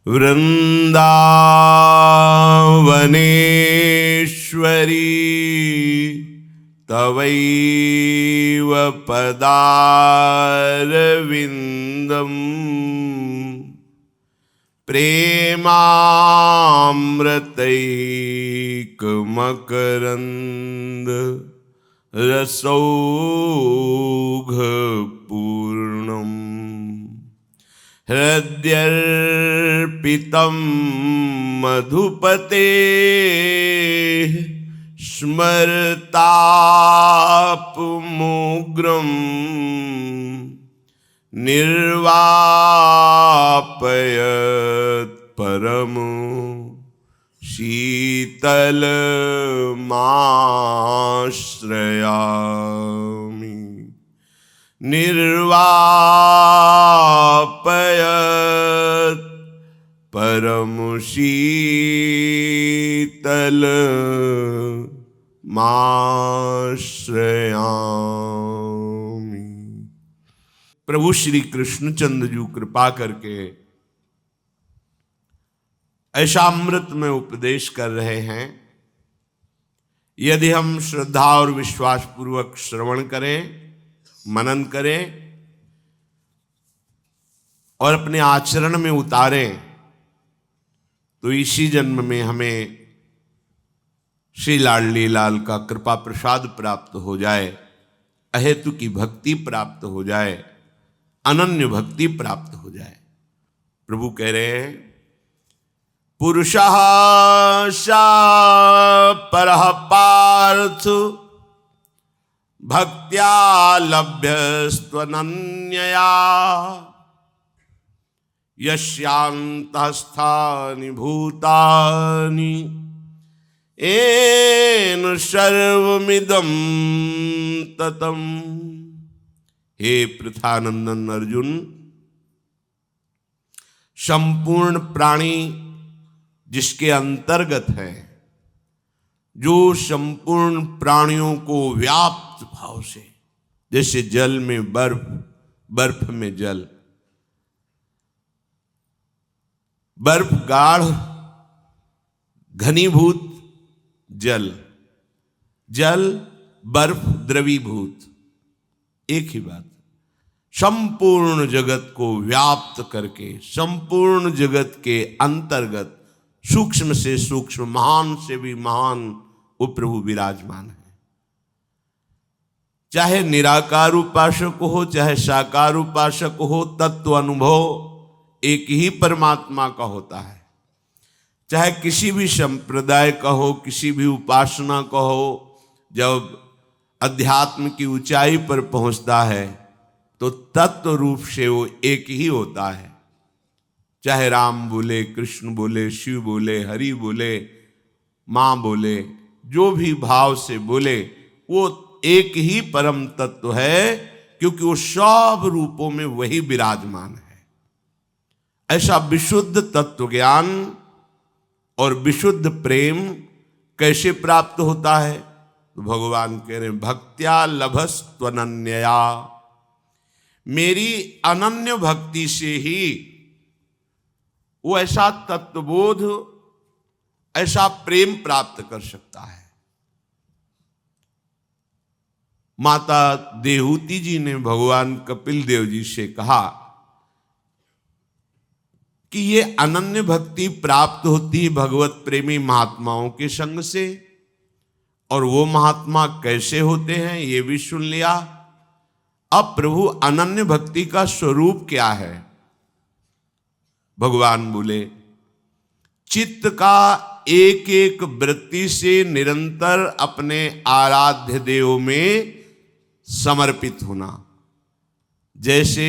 वृंदावनेश्वरी तवैव पदारविन्दम् प्रेमामृतैकमकरन्द रसौघपूर्णम् हृद्यर्पितं मधुपते स्मरतापमुग्रम् निर्वापयत् परम शीतलमाश्रयामि निर्वापयत् परम शीतलमाश्रयामि। प्रभु श्री कृष्णचंद्र जी कृपा करके ऐसा अमृत में उपदेश कर रहे हैं। यदि हम श्रद्धा और विश्वास पूर्वक श्रवण करें, मनन करें और अपने आचरण में उतारें तो इसी जन्म में हमें श्री लाडली लाल का कृपा प्रसाद प्राप्त हो जाए, अहेतु की भक्ति प्राप्त हो जाए, अनन्य भक्ति प्राप्त हो जाए। प्रभु कह रहे हैं पुरुषः स परः पार्थ भक्त्या लभ्यस्त्वनन्यया यस्यान्तःस्थानि भूतानि येन सर्वमिदं ततं। हे पृथानंदन अर्जुन, संपूर्ण प्राणी जिसके अंतर्गत है, जो संपूर्ण प्राणियों को व्याप्त भाव से, जैसे जल में बर्फ, बर्फ में जल, बर्फ गाढ़ घनीभूत जल, जल बर्फ द्रवीभूत, एक ही बात। संपूर्ण जगत को व्याप्त करके, संपूर्ण जगत के अंतर्गत सूक्ष्म से सूक्ष्म, महान से भी महान वो प्रभु विराजमान है। चाहे निराकार उपासक हो, चाहे साकार उपासक हो, तत्व अनुभव एक ही परमात्मा का होता है। चाहे किसी भी संप्रदाय का हो, किसी भी उपासना का हो, जब अध्यात्म की ऊंचाई पर पहुंचता है तो तत्व रूप से वो एक ही होता है। चाहे राम बोले, कृष्ण बोले, शिव बोले, हरि बोले, माँ बोले, जो भी भाव से बोले, वो एक ही परम तत्व है, क्योंकि वो सब रूपों में वही विराजमान है। ऐसा विशुद्ध तत्व ज्ञान और विशुद्ध प्रेम कैसे प्राप्त होता है? तो भगवान कह रहे हैं भक्त्या लभस्त्वनन्यया, मेरी अनन्य भक्ति से ही वो ऐसा तत्वबोध, ऐसा प्रेम प्राप्त कर सकता है। माता देहूति जी ने भगवान कपिल देव जी से कहा कि ये अनन्य भक्ति प्राप्त होती भगवत प्रेमी महात्माओं के संग से, और वो महात्मा कैसे होते हैं ये भी सुन लिया। अब प्रभु अनन्य भक्ति का स्वरूप क्या है? भगवान बोले चित्त का एक एक वृत्ति से निरंतर अपने आराध्य देव में समर्पित होना। जैसे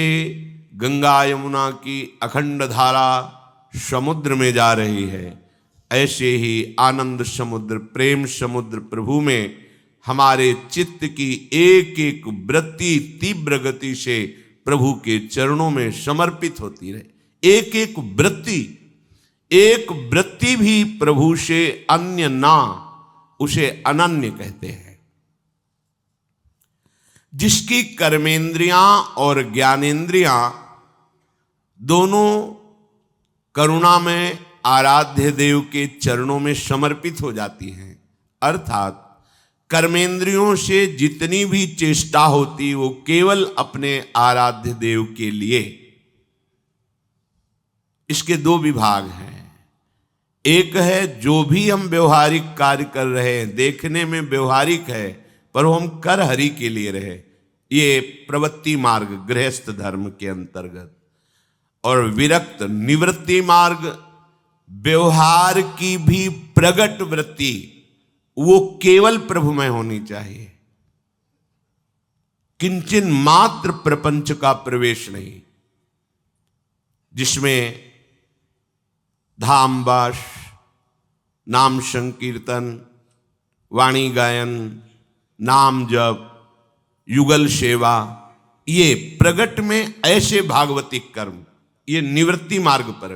गंगा यमुना की अखंड धारा समुद्र में जा रही है, ऐसे ही आनंद समुद्र, प्रेम समुद्र प्रभु में हमारे चित्त की एक एक वृत्ति तीव्र गति से प्रभु के चरणों में समर्पित होती रहे। एक एक वृत्ति, एक वृत्ति भी प्रभु से अन्य ना, उसे अनन्य कहते हैं। जिसकी कर्मेंद्रियां और ज्ञानेंद्रियां दोनों करुणा में आराध्य देव के चरणों में समर्पित हो जाती हैं। अर्थात कर्मेंद्रियों से जितनी भी चेष्टा होती वो केवल अपने आराध्य देव के लिए। इसके दो विभाग हैं। एक है जो भी हम व्यवहारिक कार्य कर रहे हैं, देखने में व्यवहारिक है पर वो हम कर हरि के लिए रहे, ये प्रवृत्ति मार्ग गृहस्थ धर्म के अंतर्गत। और विरक्त निवृत्ति मार्ग, व्यवहार की भी प्रगट वृत्ति वो केवल प्रभुमय होनी चाहिए, किंचन मात्र प्रपंच का प्रवेश नहीं, जिसमें धाम वास, नाम संकीर्तन, वाणी गायन, नाम जप, युगल सेवा, ये प्रगट में ऐसे भागवतिक कर्म, ये निवृत्ति मार्ग पर।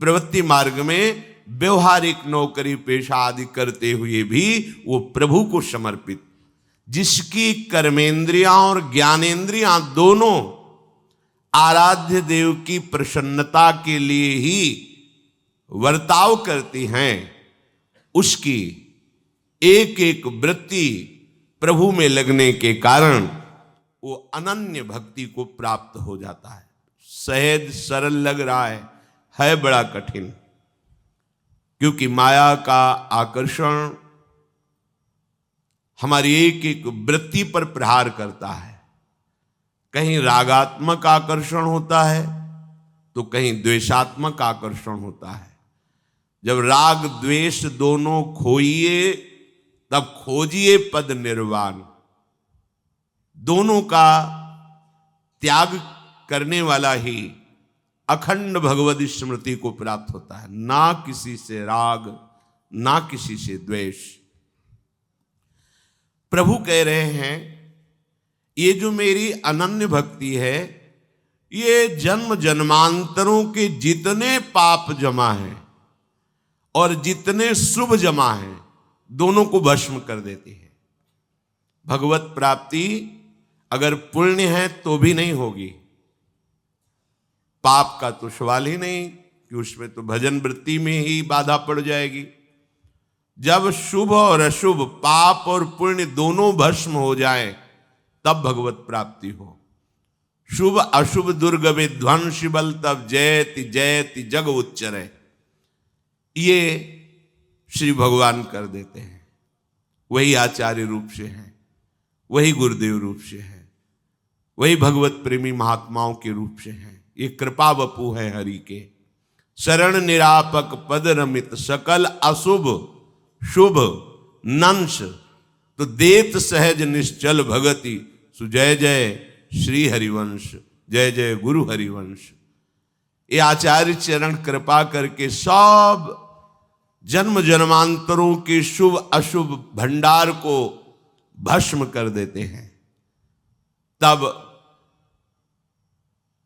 प्रवृत्ति मार्ग में व्यवहारिक नौकरी पेशा आदि करते हुए भी वो प्रभु को समर्पित, जिसकी कर्मेंद्रियां और ज्ञानेंद्रियां दोनों आराध्य देव की प्रसन्नता के लिए ही वर्ताव करती हैं, उसकी एक एक वृत्ति प्रभु में लगने के कारण वो अनन्य भक्ति को प्राप्त हो जाता है। सहज सरल लग रहा है बड़ा कठिन, क्योंकि माया का आकर्षण हमारी एक एक वृत्ति पर प्रहार करता है। कहीं रागात्मक आकर्षण होता है तो कहीं द्वेषात्मक आकर्षण होता है। जब राग द्वेष दोनों खोइए तब खोजिए पद निर्वाण। दोनों का त्याग करने वाला ही अखंड भगवत स्मृति को प्राप्त होता है, ना किसी से राग ना किसी से द्वेष। प्रभु कह रहे हैं ये जो मेरी अनन्य भक्ति है, ये जन्म जन्मांतरों के जितने पाप जमा हैं और जितने शुभ जमा हैं, दोनों को भस्म कर देती है। भगवत प्राप्ति अगर पुण्य है तो भी नहीं होगी, पाप का तो सवाल ही नहीं कि उसमें तो भजन वृत्ति में ही बाधा पड़ जाएगी। जब शुभ और अशुभ, पाप और पुण्य दोनों भस्म हो जाए तब भगवत प्राप्ति हो। शुभ अशुभ दुर्ग विध्वंस बल तब जयति जयति जग उच्चरे, ये श्री भगवान कर देते हैं। वही आचार्य रूप से है, वही गुरुदेव रूप से है, वही भगवत प्रेमी महात्माओं के रूप से है। ये कृपा वपु है हरि के। शरण निरापक पद रमित सकल अशुभ शुभ नंश, तो देत सहज निश्चल भगति सुजय जय श्री हरिवंश, जय जय गुरु हरिवंश। ये आचार्य चरण कृपा करके सब जन्म जन्मांतरों के शुभ अशुभ भंडार को भस्म कर देते हैं। तब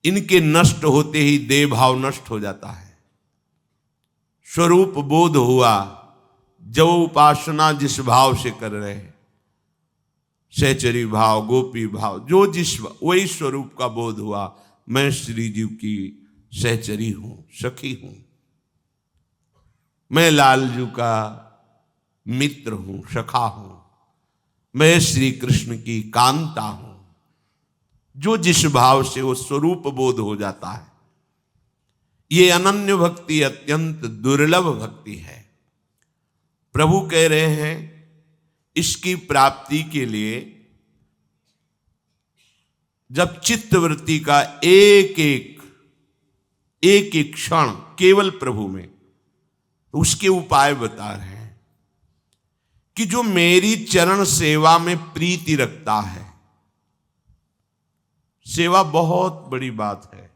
इनके नष्ट होते ही देह भाव नष्ट हो जाता है। स्वरूप बोध हुआ, जो उपासना जिस भाव से कर रहे हैं, सहचरी भाव, गोपी भाव, जो जिस वही स्वरूप का बोध हुआ। मैं श्री जीव की सहचरी हूं, सखी हूं, मैं लालजू का मित्र हूं, सखा हूं, मैं श्री कृष्ण की कांता हूं। जो जिस भाव से वो स्वरूप बोध हो जाता है। ये अनन्य भक्ति अत्यंत दुर्लभ भक्ति है। प्रभु कह रहे हैं इसकी प्राप्ति के लिए जब चित्तवृत्ति का एक एक क्षण केवल प्रभु में, तो उसके उपाय बता रहे हैं कि जो मेरी चरण सेवा में प्रीति रखता है, सेवा बहुत बड़ी बात है।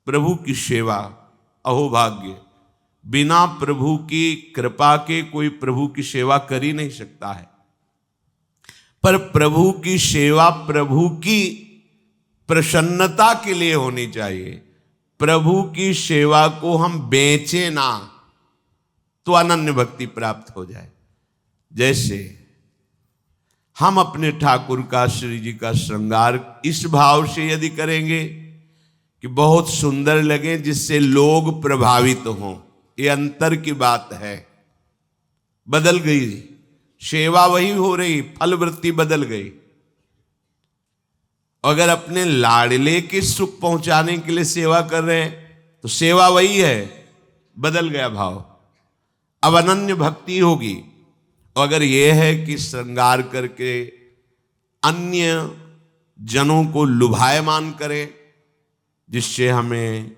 प्रभु की सेवा अहोभाग्य, बिना प्रभु की कृपा के कोई प्रभु की सेवा कर ही नहीं सकता है। पर प्रभु की सेवा प्रभु की प्रसन्नता के लिए होनी चाहिए। प्रभु की सेवा को हम बेचें ना तो अनन्य भक्ति प्राप्त हो जाए। जैसे हम अपने ठाकुर का, श्री जी का श्रृंगार इस भाव से यदि करेंगे कि बहुत सुंदर लगे जिससे लोग प्रभावित हों। ये अंतर की बात है। बदल गई, सेवा वही हो रही, फल वृत्ति बदल गई। अगर अपने लाडले के सुख पहुंचाने के लिए सेवा कर रहे हैं तो सेवा वही है, बदल गया भाव। अब अनन्य भक्ति होगी। अगर यह है कि श्रृंगार करके अन्य जनों को लुभायमान करें, जिससे हमें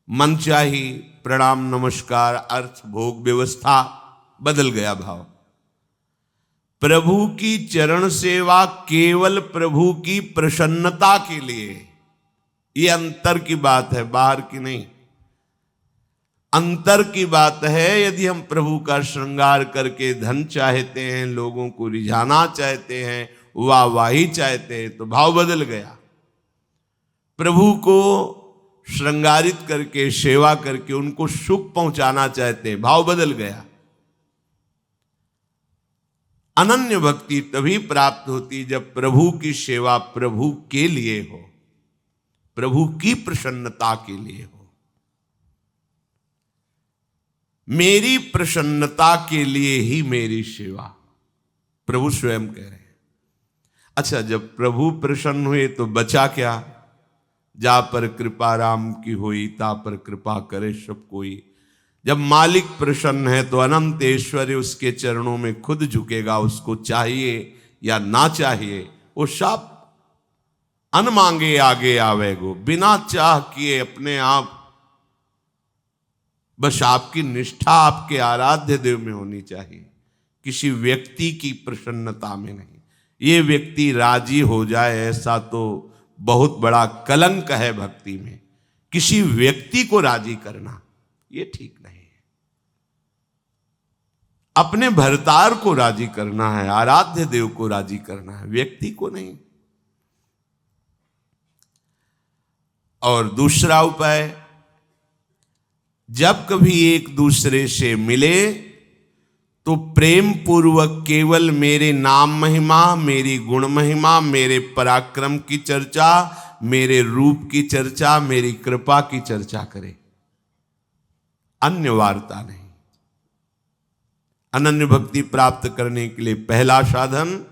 मनचाही प्रणाम नमस्कार अर्थ भोग व्यवस्था, बदल गया भाव। प्रभु की चरण सेवा केवल प्रभु की प्रसन्नता के लिए, ये अंतर की बात है, बाहर की नहीं। अंतर की बात है। यदि हम प्रभु का श्रृंगार करके धन चाहते हैं, लोगों को रिझाना चाहते हैं, वाहवाही चाहते हैं, तो भाव बदल गया। प्रभु को श्रृंगारित करके सेवा करके उनको सुख पहुंचाना चाहते हैं, भाव बदल गया। अनन्य भक्ति तभी प्राप्त होती जब प्रभु की सेवा प्रभु के लिए हो, प्रभु की प्रसन्नता के लिए हो। मेरी प्रसन्नता के लिए ही मेरी सेवा, प्रभु स्वयं कह रहे हैं। अच्छा, जब प्रभु प्रसन्न हुए तो बचा क्या? जा पर कृपा राम की होई, ता पर कृपा करे सब कोई। जब मालिक प्रसन्न है तो अनंत ऐश्वर्य उसके चरणों में खुद झुकेगा। उसको चाहिए या ना चाहिए, वो सब अन मांगे आगे आवेगो, बिना चाह किए अपने आप। बस आपकी निष्ठा आपके आराध्य देव में होनी चाहिए, किसी व्यक्ति की प्रसन्नता में नहीं। ये व्यक्ति राजी हो जाए ऐसा तो बहुत बड़ा कलंक है भक्ति में। किसी व्यक्ति को राजी करना ये ठीक नहीं है। अपने भरतार को राजी करना है, आराध्य देव को राजी करना है, व्यक्ति को नहीं। और दूसरा उपाय, जब कभी एक दूसरे से मिले तो प्रेम पूर्वक केवल मेरे नाम महिमा, मेरी गुण महिमा, मेरे पराक्रम की चर्चा, मेरे रूप की चर्चा, मेरी कृपा की चर्चा करे, अन्य वार्ता नहीं। अनन्य भक्ति प्राप्त करने के लिए पहला साधन,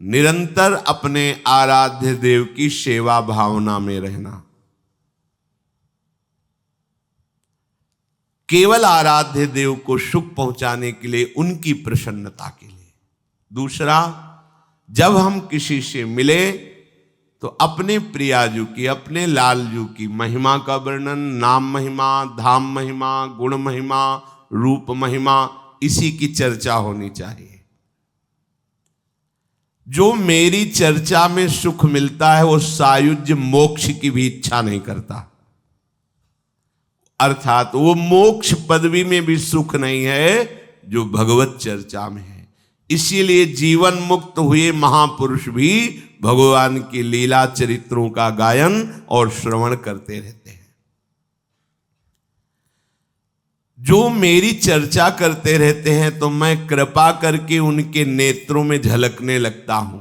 निरंतर अपने आराध्य देव की सेवा भावना में रहना, केवल आराध्य देव को सुख पहुंचाने के लिए, उनकी प्रसन्नता के लिए। दूसरा, जब हम किसी से मिले तो अपने प्रियाजू की, अपने लालजू की महिमा का वर्णन, नाम महिमा, धाम महिमा, गुण महिमा, रूप महिमा, इसी की चर्चा होनी चाहिए। जो मेरी चर्चा में सुख मिलता है वो सायुज्य मोक्ष की भी इच्छा नहीं करता, अर्थात वो मोक्ष पदवी में भी सुख नहीं है जो भगवत चर्चा में है। इसीलिए जीवन मुक्त हुए महापुरुष भी भगवान की लीला चरित्रों का गायन और श्रवण करते रहते हैं। जो मेरी चर्चा करते रहते हैं तो मैं कृपा करके उनके नेत्रों में झलकने लगता हूं।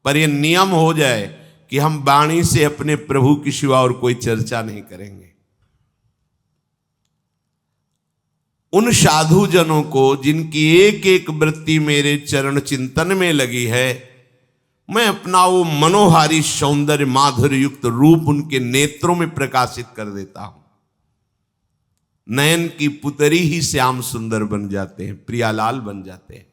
पर यह नियम हो जाए कि हम वाणी से अपने प्रभु की सिवा और कोई चर्चा नहीं करेंगे। उन साधु जनों को जिनकी एक एक वृत्ति मेरे चरण चिंतन में लगी है, मैं अपना वो मनोहारी सौंदर्य माधुर्य युक्त रूप उनके नेत्रों में प्रकाशित कर देता हूं। नयन की पुतरी ही श्याम सुंदर बन जाते हैं, प्रियालाल बन जाते हैं।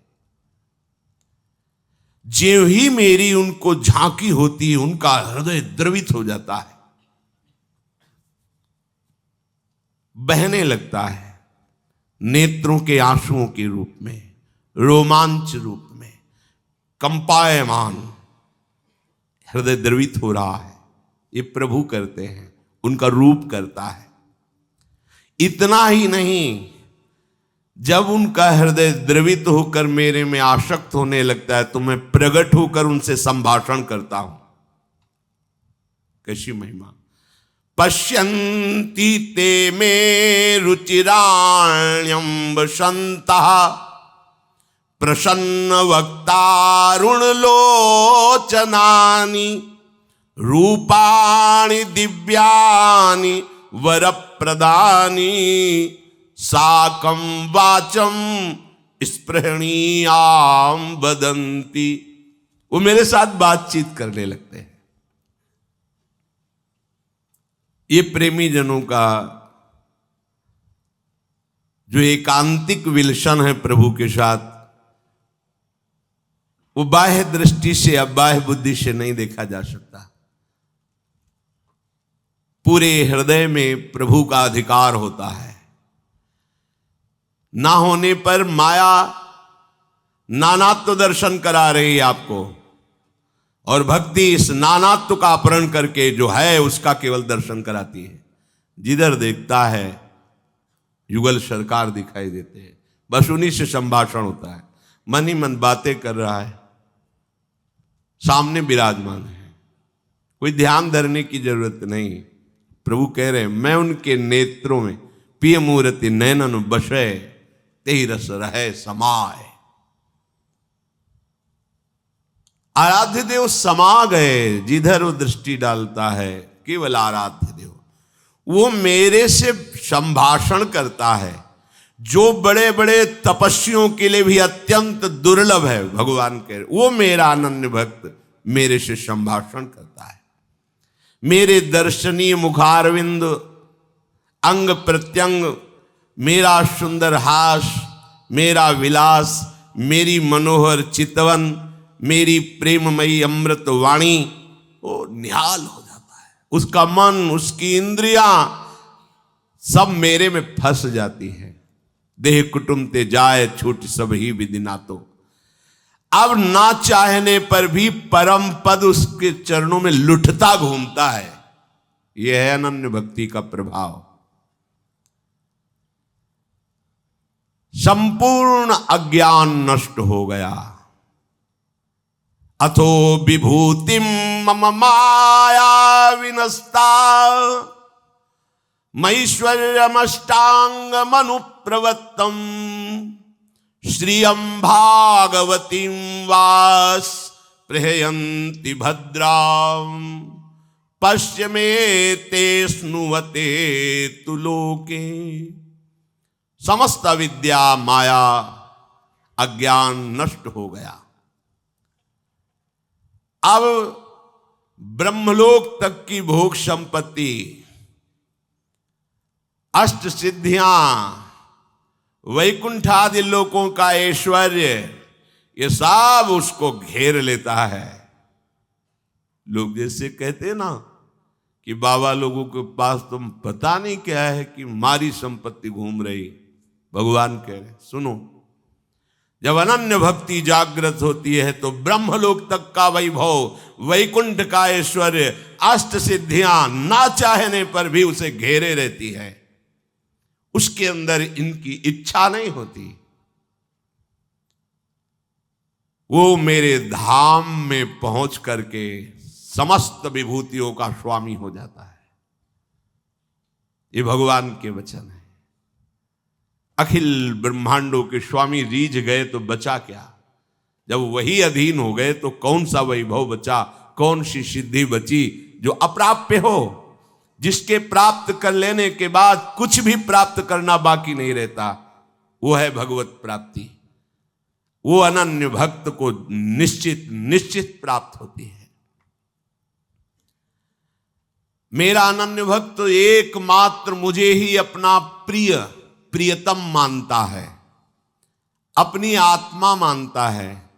ज्यों ही मेरी उनको झांकी होती है, उनका हृदय द्रवित हो जाता है, बहने लगता है नेत्रों के आंसुओं के रूप में, रोमांच रूप में, कंपायमान, हृदय द्रवित हो रहा है। ये प्रभु करते हैं, उनका रूप करता है। इतना ही नहीं, जब उनका हृदय द्रवित होकर मेरे में आसक्त होने लगता है तो मैं प्रकट होकर उनसे संभाषण करता हूं। कैसी महिमा! पश्यन्ति ते मे रुचिराण्यं वसन्तः प्रसन्न वक्तारुण लोचनानि रूपाणि दिव्यानि वरप्रदानि साकं वाचम स्पृहणीयाम वदन्ति। वो मेरे साथ बातचीत करने लगते हैं। ये प्रेमी जनों का जो एकांतिक विलसन है प्रभु के साथ, वो बाह्य दृष्टि से या बाह्य बुद्धि से नहीं देखा जा सकता। पूरे हृदय में प्रभु का अधिकार होता है। ना होने पर माया नानात्व दर्शन करा रही है आपको, और भक्ति इस नानात्व का अपहरण करके जो है उसका केवल दर्शन कराती है। जिधर देखता है युगल सरकार दिखाई देते हैं, बस उन्हीं से संभाषण होता है। मन ही मन बातें कर रहा है, सामने विराजमान है, कोई ध्यान धरने की जरूरत नहीं। प्रभु कह रहे हैं, मैं उनके नेत्रों में पिय मूर्ति नैनन बसे तेहि रस रहे समाए। आराध्य देव समा गए, जिधर वो दृष्टि डालता है केवल आराध्य देव। वो मेरे से संभाषण करता है, जो बड़े बड़े तपस्वियों के लिए भी अत्यंत दुर्लभ है। भगवान कह रहे, वो मेरा अनन्य भक्त मेरे से संभाषण करता है। मेरे दर्शनीय मुखारविंद, अंग प्रत्यंग, मेरा सुंदर हास, मेरा विलास, मेरी मनोहर चितवन, मेरी प्रेममयी अमृत वाणी, वो निहाल हो जाता है। उसका मन, उसकी इंद्रियां सब मेरे में फंस जाती है। देह कुटुंब ते जाए छूट सब ही विधि नातो। अब ना चाहने पर भी परम पद उसके चरणों में लुटता घूमता है। यह है अनन्य भक्ति का प्रभाव। संपूर्ण अज्ञान नष्ट हो गया। अथो विभूतिम मम माया विनस्ता मैश्वर्यमष्टांग मनुप्रवत्तम श्रियं भागवतीं वास प्रहयन्ति भद्राम पश्य मे ते स्नुवते तु लोके। समस्त विद्या माया अज्ञान नष्ट हो गया। अब ब्रह्मलोक तक की भोग संपत्ति, अष्ट सिद्धियां, वैकुंठ आदि लोकों का ऐश्वर्य, ये सब उसको घेर लेता है। लोग जैसे कहते हैं ना कि बाबा लोगों के पास तुम पता नहीं क्या है कि मारी संपत्ति घूम रही। भगवान कह रहे, सुनो, जब अनन्य भक्ति जागृत होती है तो ब्रह्मलोक तक का वैभव, वैकुंठ का ऐश्वर्य, अष्ट सिद्धियां ना चाहने पर भी उसे घेरे रहती है। उसके अंदर इनकी इच्छा नहीं होती। वो मेरे धाम में पहुंच करके समस्त विभूतियों का स्वामी हो जाता है। ये भगवान के वचन है। अखिल ब्रह्मांडों के स्वामी रीझ गए तो बचा क्या? जब वही अधीन हो गए तो कौन सा वैभव बचा, कौन सी सिद्धि बची जो अप्राप्य हो, जिसके प्राप्त कर लेने के बाद कुछ भी प्राप्त करना बाकी नहीं रहता। वो है भगवत प्राप्ति। वो अनन्य भक्त को निश्चित निश्चित प्राप्त होती है। मेरा अनन्य भक्त एकमात्र मुझे ही अपना प्रिय, प्रियतम मानता है, अपनी आत्मा मानता है,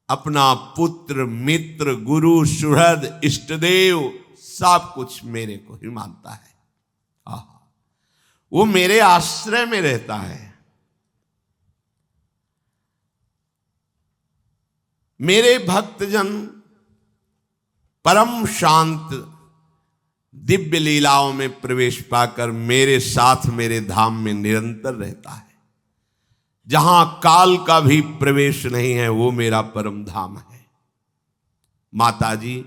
अपना पुत्र, मित्र, गुरु, सुहृद, इष्टदेव, सब कुछ मेरे को ही मानता है। वो मेरे आश्रय में रहता है। मेरे भक्तजन परम शांत दिव्य लीलाओं में प्रवेश पाकर मेरे साथ मेरे धाम में निरंतर रहता है। जहां काल का भी प्रवेश नहीं है वो मेरा परम धाम है। माता जी,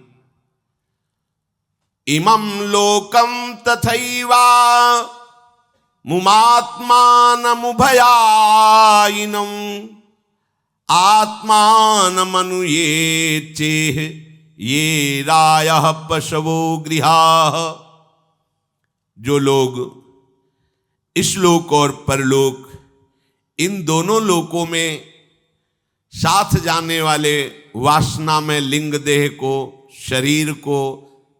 इमं लोकम तथैवा मुमात्मानमुभयायिनम् आत्मानमनुये चेह ये रायः पशवो गृहाः। जो लोग इस लोक और परलोक इन दोनों लोकों में साथ जाने वाले वासना में लिंग देह को, शरीर को,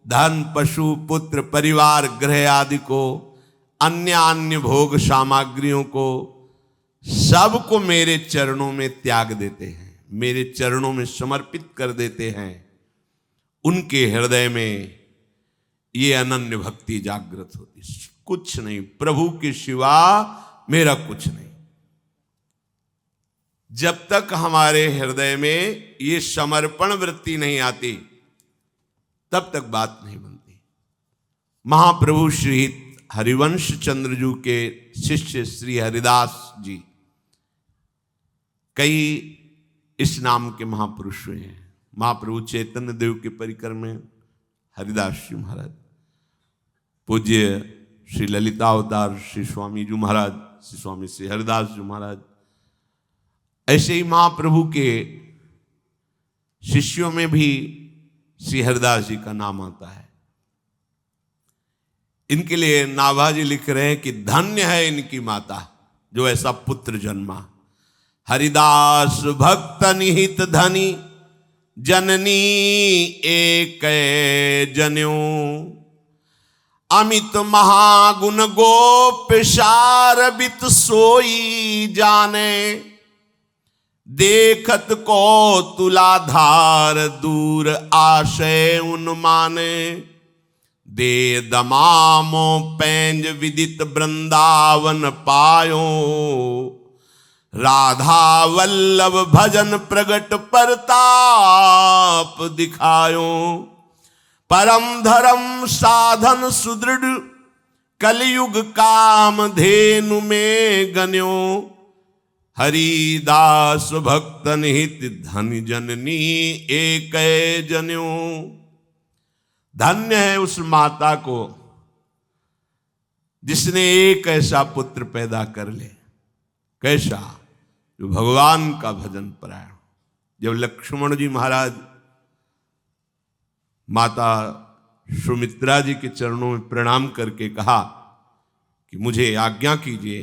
धन, पशु, पुत्र, परिवार, गृह आदि को, अन्य अन्य भोग सामग्रियों को, सबको मेरे चरणों में त्याग देते हैं, मेरे चरणों में समर्पित कर देते हैं, उनके हृदय में ये अनन्य भक्ति जागृत होती। कुछ नहीं, प्रभु के सिवा मेरा कुछ नहीं। जब तक हमारे हृदय में ये समर्पण वृत्ति नहीं आती तब तक बात नहीं बनती। महाप्रभु श्री हरिवंश चंद्रजू के शिष्य श्री हरिदास जी कई इस नाम के महापुरुष हुए हैं। महाप्रभु चैतन्य देव के परिकर में हरिदास जी महाराज, पूज्य श्री ललिता अवतार श्री स्वामी जी महाराज, श्री स्वामी श्री हरिदास जी महाराज, ऐसे ही महाप्रभु के शिष्यों में भी श्री हरिदास जी का नाम आता है। इनके लिए नाभाजी लिख रहे हैं कि धन्य है इनकी माता जो ऐसा पुत्र जन्मा। हरिदास भक्त निहित धनी जननी एक जन्यो, अमित महागुण गोप शारबित सोई जाने, देखत को तुलाधार दूर आशय उन्माने, दे दमामो पैंज विदित वृंदावन पायो, राधा वल्लभ भजन प्रगट परताप दिखायो, परम धर्म साधन सुदृढ़ कलयुग काम धेनु में गण्यो, हरिदास भक्त निहित धन जननी एक जन्यो। धन्य है उस माता को जिसने एक ऐसा पुत्र पैदा कर ले। कैसा? जो भगवान का भजन परायण। जब लक्ष्मण जी महाराज माता सुमित्रा जी के चरणों में प्रणाम करके कहा कि मुझे आज्ञा कीजिए,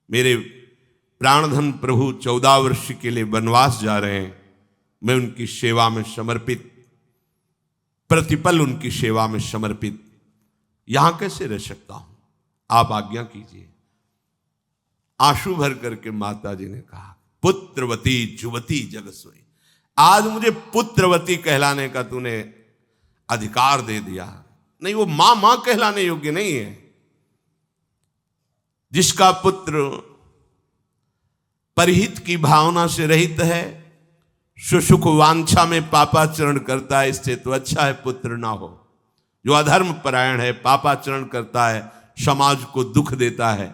मेरे प्राणधन प्रभु 14 वर्ष के लिए वनवास जा रहे हैं, मैं उनकी सेवा में समर्पित, प्रतिपल उनकी सेवा में समर्पित यहां कैसे रह सकता हूं, आप आज्ञा कीजिए। आंसू भर करके माता जी ने कहा, पुत्रवती जुवती जग सोई, आज मुझे पुत्रवती कहलाने का तूने अधिकार दे दिया। नहीं, वो मां मां कहलाने योग्य नहीं है। जिसका पुत्र परहित की भावना से रहित है, सुसुख वांछा में पापाचरण करता है, इससे तो अच्छा है पुत्र ना हो। जो अधर्म परायण है, पापाचरण करता है, समाज को दुख देता है।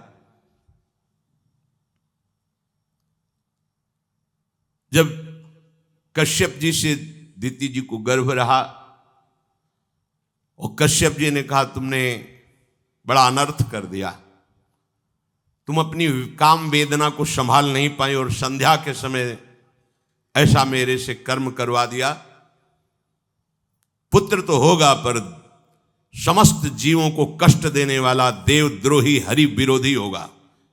जब कश्यप जी से दिति जी को गर्भ रहा और कश्यप जी ने कहा तुमने बड़ा अनर्थ कर दिया, तुम अपनी काम वेदना को संभाल नहीं पाई और संध्या के समय ऐसा मेरे से कर्म करवा दिया। पुत्र तो होगा पर समस्त जीवों को कष्ट देने वाला देवद्रोही हरि विरोधी होगा,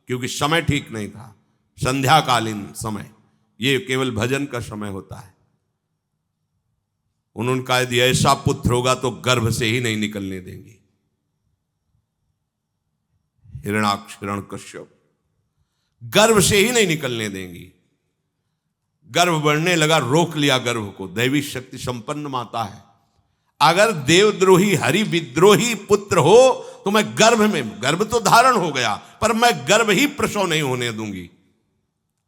क्योंकि समय ठीक नहीं था, संध्याकालीन समय, ये केवल भजन का समय होता है। उन्होंने कहा यदि ऐसा पुत्र होगा तो गर्भ से ही नहीं निकलने देंगी। हिरणाक्ष हिरण्यकश्यप गर्भ से ही नहीं निकलने देंगी। गर्भ बढ़ने लगा, रोक लिया गर्भ को। दैवी शक्ति संपन्न माता है। अगर देवद्रोही हरि विद्रोही पुत्र हो तो मैं गर्भ तो धारण हो गया पर मैं गर्भ ही प्रसव नहीं होने दूंगी,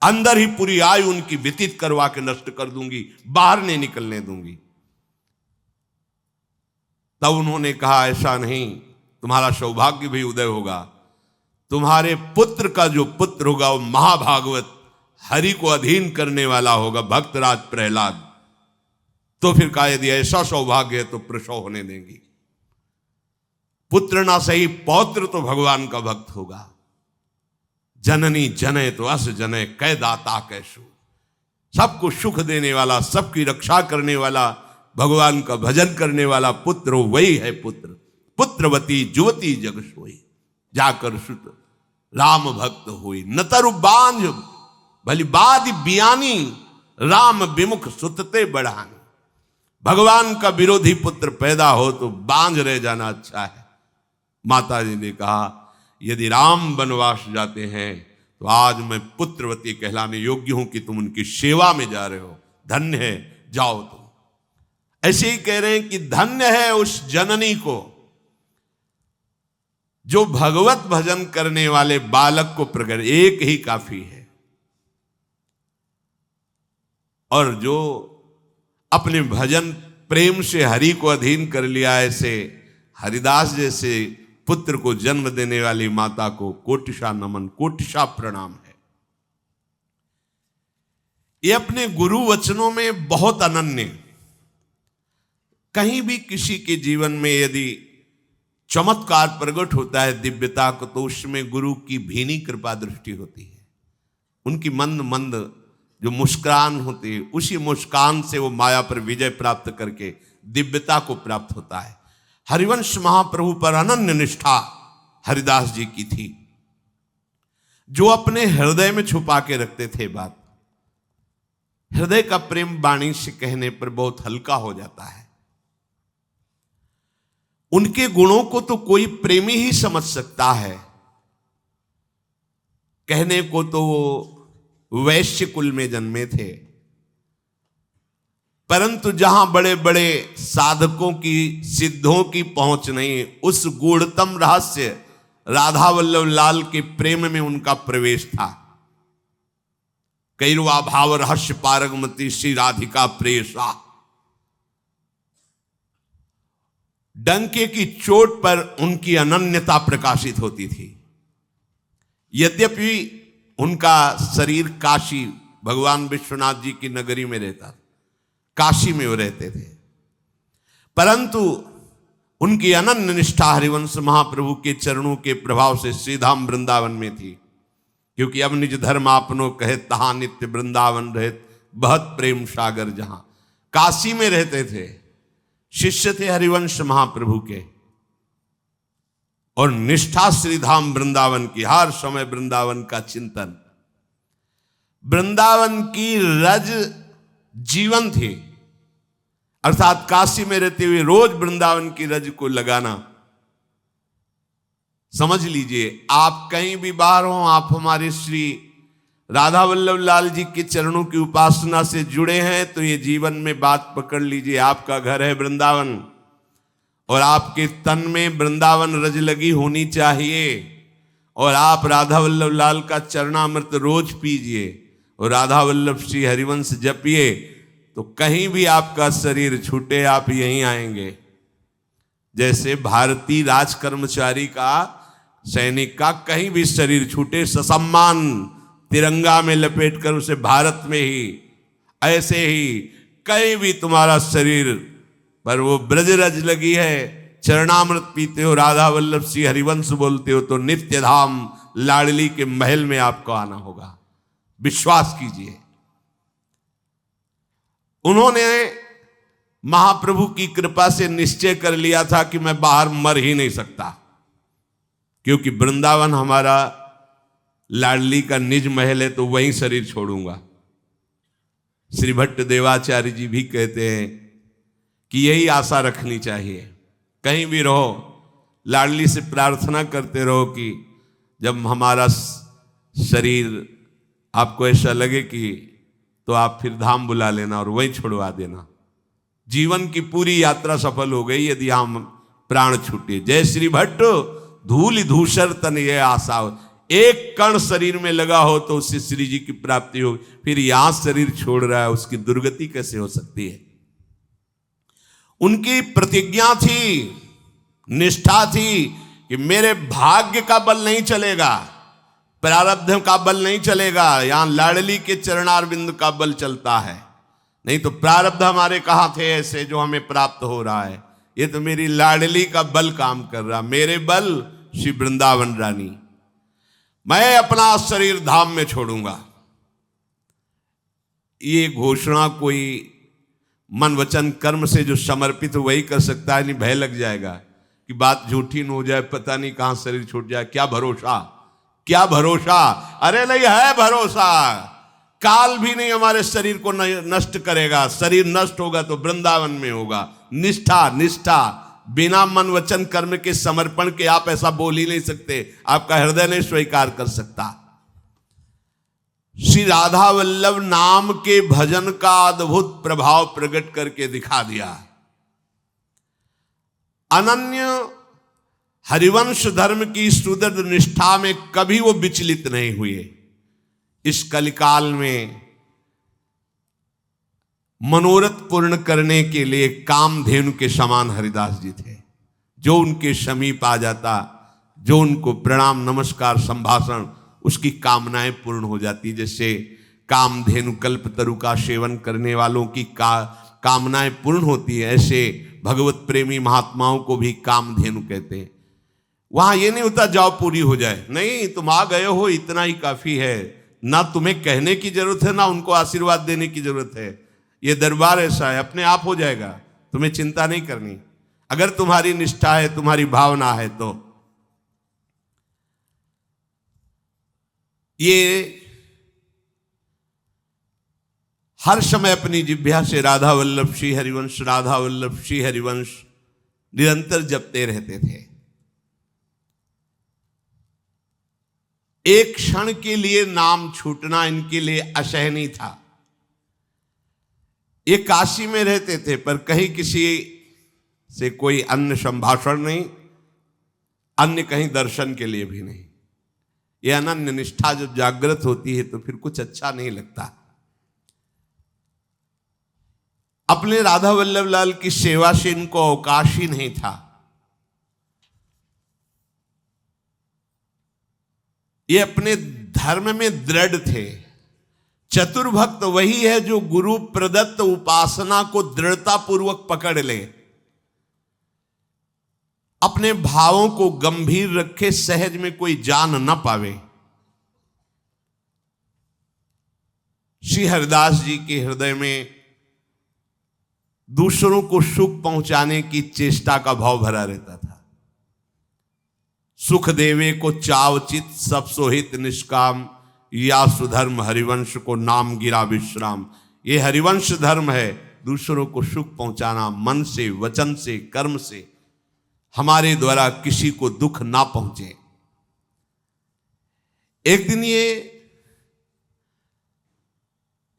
अंदर ही पूरी आयु उनकी व्यतीत करवा के नष्ट कर दूंगी, बाहर नहीं निकलने दूंगी। तब उन्होंने कहा ऐसा नहीं, तुम्हारा सौभाग्य भी उदय होगा, तुम्हारे पुत्र का जो पुत्र होगा वो महाभागवत हरि को अधीन करने वाला होगा, भक्तराज प्रहलाद। तो फिर कहा यदि ऐसा सौभाग्य है तो प्रसव होने देंगी। पुत्र ना सही पौत्र तो भगवान का भक्त होगा। जननी जने तो अस जने कै दाता कैसु, सबको सुख देने वाला, सबकी रक्षा करने वाला भगवान का भजन करने वाला पुत्र वही है पुत्र। पुत्रवती जुवती जग सोई, जाकर सुत राम भक्त हुई। न तरु बांझ भली बादि बियानी, राम विमुख सुतते बढ़ानी। भगवान का विरोधी पुत्र पैदा हो तो बांझ रह जाना अच्छा है। माता जी ने कहा यदि राम वनवास जाते हैं तो आज मैं पुत्रवती कहलाने योग्य हूं कि तुम उनकी सेवा में जा रहे हो, धन्य है, जाओ तुम। ऐसे ही कह रहे हैं कि धन्य है उस जननी को जो भगवत भजन करने वाले बालक को प्रकट, एक ही काफी है। और जो अपने भजन प्रेम से हरि को अधीन कर लिया, ऐसे हरिदास जैसे पुत्र को जन्म देने वाली माता को कोटिशा नमन, कोटिशा प्रणाम है। ये अपने गुरु वचनों में बहुत अनन्य। कहीं भी किसी के जीवन में यदि चमत्कार प्रकट होता है दिव्यता को, तो उसमें गुरु की भीनी कृपा दृष्टि होती है। उनकी मंद मंद जो मुस्कान होती है, उसी मुस्कान से वो माया पर विजय प्राप्त करके दिव्यता को प्राप्त होता है। हरिवंश महाप्रभु पर अनन्य निष्ठा हरिदास जी की थी, जो अपने हृदय में छुपा के रखते थे बात। हृदय का प्रेम वाणी से कहने पर बहुत हल्का हो जाता है। उनके गुणों को तो कोई प्रेमी ही समझ सकता है। कहने को तो वो वैश्य कुल में जन्मे थे, परंतु जहां बड़े बड़े साधकों की सिद्धों की पहुंच नहीं, उस गूढ़तम रहस्य राधा वल्लभ लाल के प्रेम में उनका प्रवेश था। कैरवा भाव रहस्य पारगमती श्री राधिका प्रेषा। डंके की चोट पर उनकी अनन्यता प्रकाशित होती थी। यद्यपि उनका शरीर काशी, भगवान विश्वनाथ जी की नगरी में रहता, काशी में वो रहते थे, परंतु उनकी अनन्य निष्ठा हरिवंश महाप्रभु के चरणों के प्रभाव से श्रीधाम वृंदावन में थी। क्योंकि अब निज धर्म आपनो कहे तहा नित्य वृंदावन रहत, बहुत प्रेम सागर जहां। काशी में रहते थे, शिष्य थे हरिवंश महाप्रभु के, और निष्ठा श्रीधाम वृंदावन की, हर समय वृंदावन का चिंतन। वृंदावन की रज जीवन थी, अर्थात काशी में रहते हुए रोज वृंदावन की रज को लगाना। समझ लीजिए, आप कहीं भी बाहर हो, आप हमारे श्री राधा वल्लभ लाल जी के चरणों की उपासना से जुड़े हैं, तो ये जीवन में बात पकड़ लीजिए। आपका घर है वृंदावन, और आपके तन में वृंदावन रज लगी होनी चाहिए, और आप राधा वल्लभ लाल का चरणामृत रोज पीजिए और राधा वल्लभ श्री हरिवंश जपिए, तो कहीं भी आपका शरीर छूटे आप यहीं आएंगे। जैसे भारतीय राज कर्मचारी का, सैनिक का कहीं भी शरीर छूटे, ससम्मान तिरंगा में लपेट कर उसे भारत में ही, ऐसे ही कहीं भी तुम्हारा शरीर पर वो ब्रज रज लगी है, चरणामृत पीते हो, राधा वल्लभ श्री हरिवंश बोलते हो, तो नित्य धाम लाडली के महल में आपको आना होगा। विश्वास कीजिए। उन्होंने महाप्रभु की कृपा से निश्चय कर लिया था कि मैं बाहर मर ही नहीं सकता, क्योंकि वृंदावन हमारा लाडली का निज महल है, तो वहीं शरीर छोड़ूंगा। श्री भट्ट देवाचार्य जी भी कहते हैं कि यही आशा रखनी चाहिए। कहीं भी रहो, लाडली से प्रार्थना करते रहो कि जब हमारा शरीर आपको ऐसा लगे कि, तो आप फिर धाम बुला लेना और वहीं छोड़वा देना। जीवन की पूरी यात्रा सफल हो गई यदि हम प्राण छूटे। जय श्री भट्ट धूल धूसर तन ये आशा हो, एक कण शरीर में लगा हो तो उससे श्री जी की प्राप्ति हो, फिर यहां शरीर छोड़ रहा है, उसकी दुर्गति कैसे हो सकती है। उनकी प्रतिज्ञा थी, निष्ठा थी कि मेरे भाग्य का बल नहीं चलेगा, प्रारब्ध का बल नहीं चलेगा, यहां लाडली के चरणारविंद का बल चलता है। नहीं तो प्रारब्ध हमारे कहां थे ऐसे जो हमें प्राप्त हो रहा है, ये तो मेरी लाडली का बल काम कर रहा, मेरे बल श्री वृंदावन रानी। मैं अपना शरीर धाम में छोड़ूंगा। ये घोषणा कोई मन वचन कर्म से जो समर्पित वही कर सकता है। नहीं भय लग जाएगा कि बात झूठी न हो जाए, पता नहीं कहां शरीर छूट जाए, क्या भरोसा, क्या भरोसा। अरे नहीं है भरोसा, काल भी नहीं हमारे शरीर को नष्ट करेगा। शरीर नष्ट होगा तो वृंदावन में होगा। निष्ठा, निष्ठा, बिना मन वचन कर्म के समर्पण के आप ऐसा बोल ही नहीं सकते, आपका हृदय नहीं स्वीकार कर सकता। श्री राधा वल्लभ नाम के भजन का अद्भुत प्रभाव प्रकट करके दिखा दिया। अनन्य हरिवंश धर्म की सुदृढ़ निष्ठा में कभी वो विचलित नहीं हुए। इस कलिकाल में मनोरथ पूर्ण करने के लिए कामधेनु के समान हरिदास जी थे। जो उनके समीप आ जाता, जो उनको प्रणाम नमस्कार संभाषण, उसकी कामनाएं पूर्ण हो जाती। जैसे कामधेनु कल्पतरु का सेवन करने वालों की कामनाएं पूर्ण होती है, ऐसे भगवत प्रेमी महात्माओं को भी कामधेनु कहते हैं। वहां ये नहीं होता जाओ पूरी हो जाए, नहीं, तुम आ गए हो इतना ही काफी है। ना तुम्हें कहने की जरूरत है, ना उनको आशीर्वाद देने की जरूरत है। ये दरबार ऐसा है, अपने आप हो जाएगा, तुम्हें चिंता नहीं करनी। अगर तुम्हारी निष्ठा है, तुम्हारी भावना है तो। ये हर समय अपनी जिह्वा से राधा वल्लभ श्री हरिवंश, राधा वल्लभ श्री हरिवंश निरंतर जपते रहते थे। एक क्षण के लिए नाम छूटना इनके लिए असहनीय था। ये काशी में रहते थे, पर कहीं किसी से कोई अन्य संभाषण नहीं, अन्य कहीं दर्शन के लिए भी नहीं। ये अनन्य निष्ठा जब जागृत होती है तो फिर कुछ अच्छा नहीं लगता। अपने राधा वल्लभ लाल की सेवा से इनको अवकाश ही नहीं था। ये अपने धर्म में दृढ़ थे। चतुर्भक्त वही है जो गुरु प्रदत्त उपासना को दृढ़ता पूर्वक पकड़ ले, अपने भावों को गंभीर रखे, सहज में कोई जान न पावे। श्री हरिदास जी के हृदय में दूसरों को सुख पहुंचाने की चेष्टा का भाव भरा रहता था। सुख देवे को चावचित, सब सोहित निष्काम, या सुधर्म हरिवंश को नाम गिरा विश्राम। ये हरिवंश धर्म है, दूसरों को सुख पहुंचाना, मन से, वचन से, कर्म से, हमारे द्वारा किसी को दुख ना पहुंचे। एक दिन ये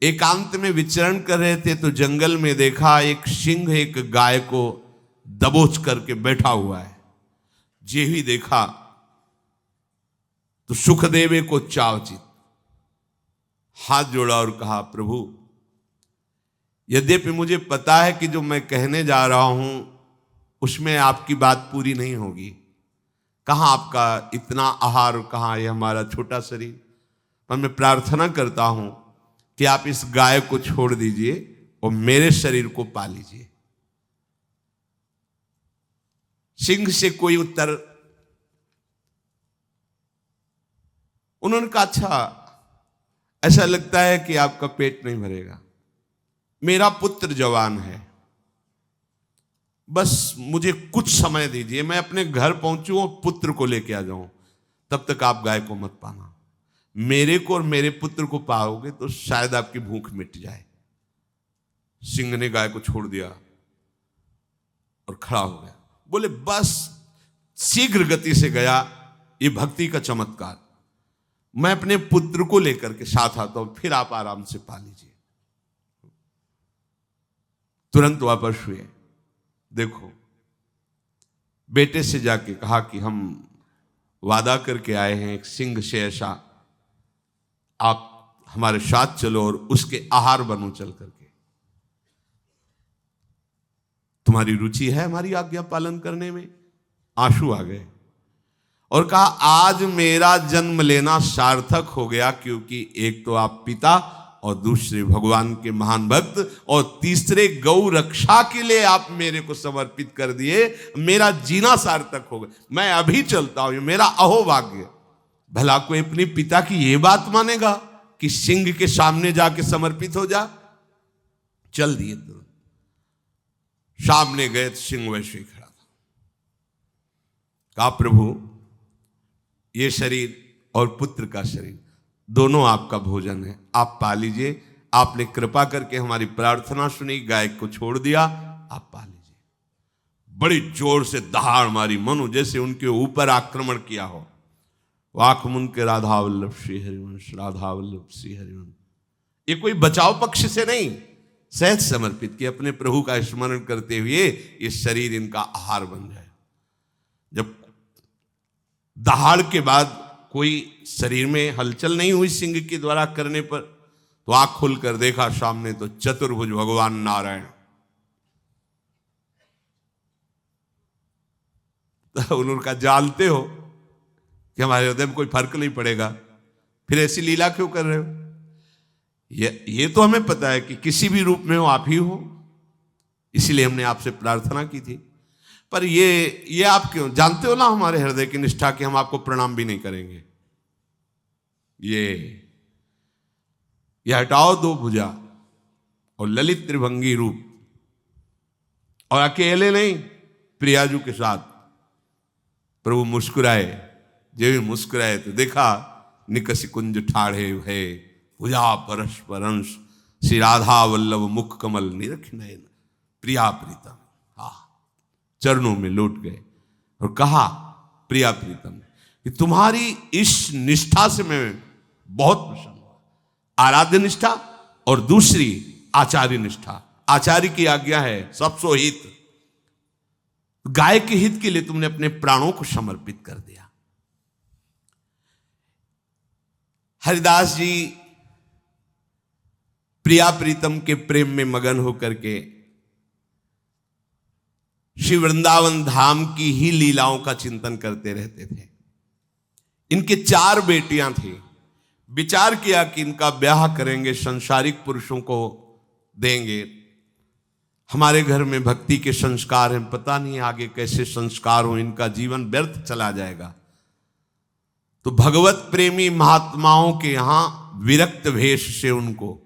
एकांत में विचरण कर रहे थे तो जंगल में देखा एक सिंह एक गाय को दबोच करके बैठा हुआ है। जे ही देखा तो सुखदेवे को चावचित, हाथ जोड़ा और कहा, प्रभु यद्यपि मुझे पता है कि जो मैं कहने जा रहा हूं उसमें आपकी बात पूरी नहीं होगी। कहां आपका इतना आहार, कहां ये हमारा छोटा शरीर, पर मैं प्रार्थना करता हूं कि आप इस गाय को छोड़ दीजिए और मेरे शरीर को पा लीजिए। सिंह से कोई उत्तर, उन्होंने कहा, अच्छा ऐसा लगता है कि आपका पेट नहीं भरेगा, मेरा पुत्र जवान है, बस मुझे कुछ समय दीजिए, मैं अपने घर पहुंचूं और पुत्र को लेके आ जाऊं, तब तक आप गाय को मत पाना। मेरे को और मेरे पुत्र को पाओगे तो शायद आपकी भूख मिट जाए। सिंह ने गाय को छोड़ दिया और खड़ा हो गया। बोले, बस शीघ्र गति से गया, ये भक्ति का चमत्कार। मैं अपने पुत्र को लेकर के साथ आता हूं, फिर आप आराम से पा लीजिए। तुरंत वापस हुए। देखो, बेटे से जाके कहा कि हम वादा करके आए हैं एक सिंह से ऐसा, आप हमारे साथ चलो और उसके आहार बनो चल करके। तुम्हारी रुचि है हमारी आज्ञा पालन करने में? आंसू आ गए और कहा, आज मेरा जन्म लेना सार्थक हो गया, क्योंकि एक तो आप पिता और दूसरे भगवान के महान भक्त और तीसरे गौ रक्षा के लिए आप मेरे को समर्पित कर दिए। मेरा जीना सार्थक हो गया, मैं अभी चलता हूं, मेरा अहोभाग्य। भला कोई अपने पिता की यह बात मानेगा कि सिंह के सामने जाके समर्पित हो जा? चल दिए तुरंत। सामने गए तो सिंह वैसे ही खड़ा था। कहा प्रभु ये शरीर और पुत्र का शरीर दोनों आपका भोजन है, आप पा लीजिए। आपने कृपा करके हमारी प्रार्थना सुनी, गाय को छोड़ दिया, आप पा लीजिए। बड़ी जोर से दहाड़ मारी, मनु जैसे उनके ऊपर आक्रमण किया हो। आंख मुन के राधा वल्लभ श्री हरिवंश, राधा वल्लभ श्री हरिवंश। ये कोई बचाव पक्ष से नहीं, सहज समर्पित कि अपने प्रभु का स्मरण करते हुए ये शरीर इनका आहार बन जाए। जब दहाड़ के बाद कोई शरीर में हलचल नहीं हुई सिंह के द्वारा करने पर, तो आंख खुलकर देखा सामने तो चतुर्भुज भगवान नारायण। तो उन्होंने कहा जानते हो कि हमारे हृदय में कोई फर्क नहीं पड़ेगा, फिर ऐसी लीला क्यों कर रहे हो? ये तो हमें पता है कि किसी भी रूप में हो आप ही हो, इसीलिए हमने आपसे प्रार्थना की थी। पर ये आप क्यों? जानते हो ना हमारे हृदय की निष्ठा कि हम आपको प्रणाम भी नहीं करेंगे। ये हटाओ दो भुजा और ललित त्रिभंगी रूप, और अकेले नहीं प्रियाजू के साथ। प्रभु मुस्कुराए, जब भी मुस्कुराए तो देखा निकसी कुंज ठाढ़े भय, भुजा परस्पर अंश, श्री राधा वल्लभ मुख कमल निरख नयन, प्रिया प्रीतम। चरणों में लौट गए और कहा प्रिया प्रीतम कि तुम्हारी इस निष्ठा से मैं बहुत प्रसन्न हूं। आराध्य निष्ठा और दूसरी आचार्य निष्ठा। आचार्य की आज्ञा है सबसो हित, गाय के हित के लिए तुमने अपने प्राणों को समर्पित कर दिया। हरिदास जी प्रिया प्रीतम के प्रेम में मगन होकर के श्री वृंदावन धाम की ही लीलाओं का चिंतन करते रहते थे। इनके 4 बेटियां थी। विचार किया कि इनका ब्याह करेंगे, संसारिक पुरुषों को देंगे। हमारे घर में भक्ति के संस्कार हैं, पता नहीं आगे कैसे संस्कार हो, इनका जीवन व्यर्थ चला जाएगा। तो भगवत प्रेमी महात्माओं के यहां विरक्त भेष से उनको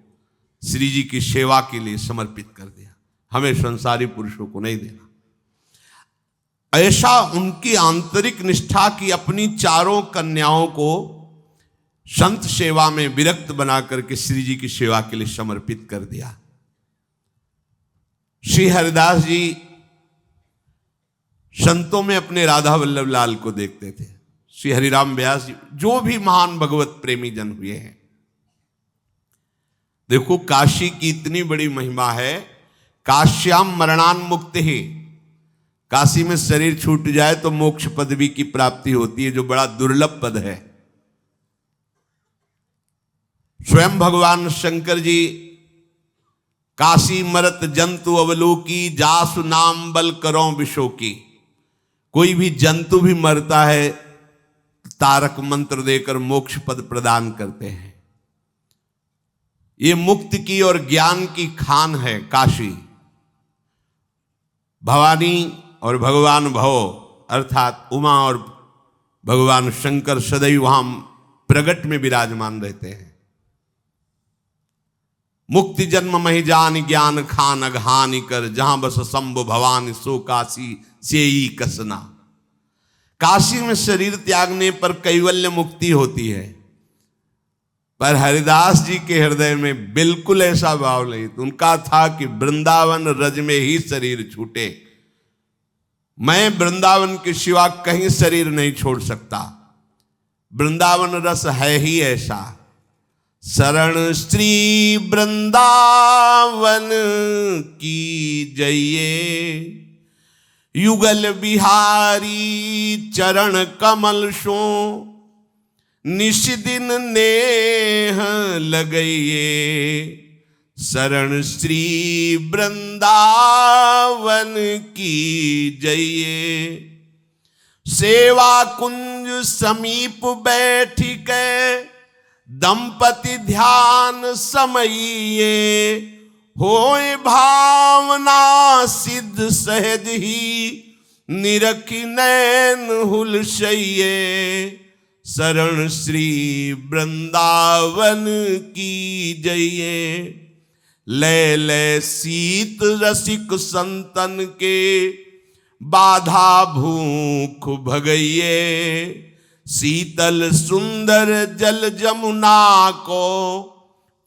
श्री जी की सेवा के लिए समर्पित कर दिया। हमें संसारी पुरुषों को नहीं देना। ऐसा उनकी आंतरिक निष्ठा की अपनी 4 कन्याओं को संत सेवा में विरक्त बना करके श्री जी की सेवा के लिए समर्पित कर दिया। श्री हरिदास जी संतों में अपने राधा वल्लभ लाल को देखते थे। श्री हरिराम व्यास जी, जो भी महान भगवत प्रेमी जन हुए हैं। देखो काशी की इतनी बड़ी महिमा है, काश्याम मरणान मुक्त ही। काशी में शरीर छूट जाए तो मोक्ष पदवी की प्राप्ति होती है, जो बड़ा दुर्लभ पद है। स्वयं भगवान शंकर जी काशी मरत जंतु अवलोकी, जासु नाम बल करो विशोकी। कोई भी जंतु भी मरता है तारक मंत्र देकर मोक्ष पद प्रदान करते हैं। ये मुक्ति की और ज्ञान की खान है काशी। भवानी और भगवान भव अर्थात उमा और भगवान शंकर सदैव वहां प्रगट में विराजमान रहते हैं। मुक्ति जन्म महि जान ज्ञान खान अघानी कर, जहां बस शंभु भवानी सो काशी से ही कसना। काशी में शरीर त्यागने पर कैवल्य मुक्ति होती है, पर हरिदास जी के हृदय में बिल्कुल ऐसा भाव नहीं। तो उनका था कि वृंदावन रज में ही शरीर छूटे, मैं वृंदावन के सिवा कहीं शरीर नहीं छोड़ सकता। वृंदावन रस है ही ऐसा। शरण श्री वृंदावन की जइए, युगल बिहारी चरण कमल सो, निश दिन नेह लगइए। शरण श्री वृंदावन की जइए, सेवा कुंज समीप बैठ के, दंपति ध्यान समइए। होए भावना सिद्ध सहज ही, निरखि नैन हुलसइए। शरण श्री वृंदावन की जइए। लय लय शीत रसिक संतन के, बाधा भूख भगइये, शीतल सुंदर जल जमुना को,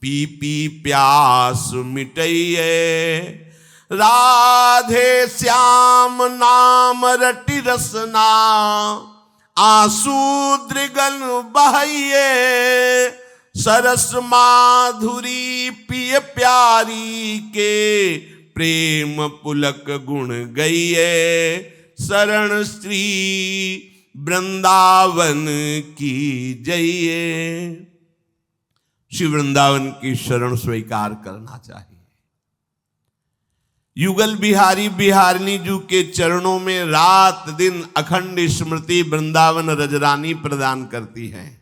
पी पी प्यास मिटइये। राधे श्याम नाम रटि रसना, आंसू दृगन बहइये, सरस माधुरी पिय प्यारी के, प्रेम पुलक गुण गइये। शरण श्री वृंदावन की जइये। श्री वृंदावन की शरण स्वीकार करना चाहिए। युगल बिहारी बिहारिणी जू के चरणों में रात दिन अखंड स्मृति वृंदावन रजरानी प्रदान करती है।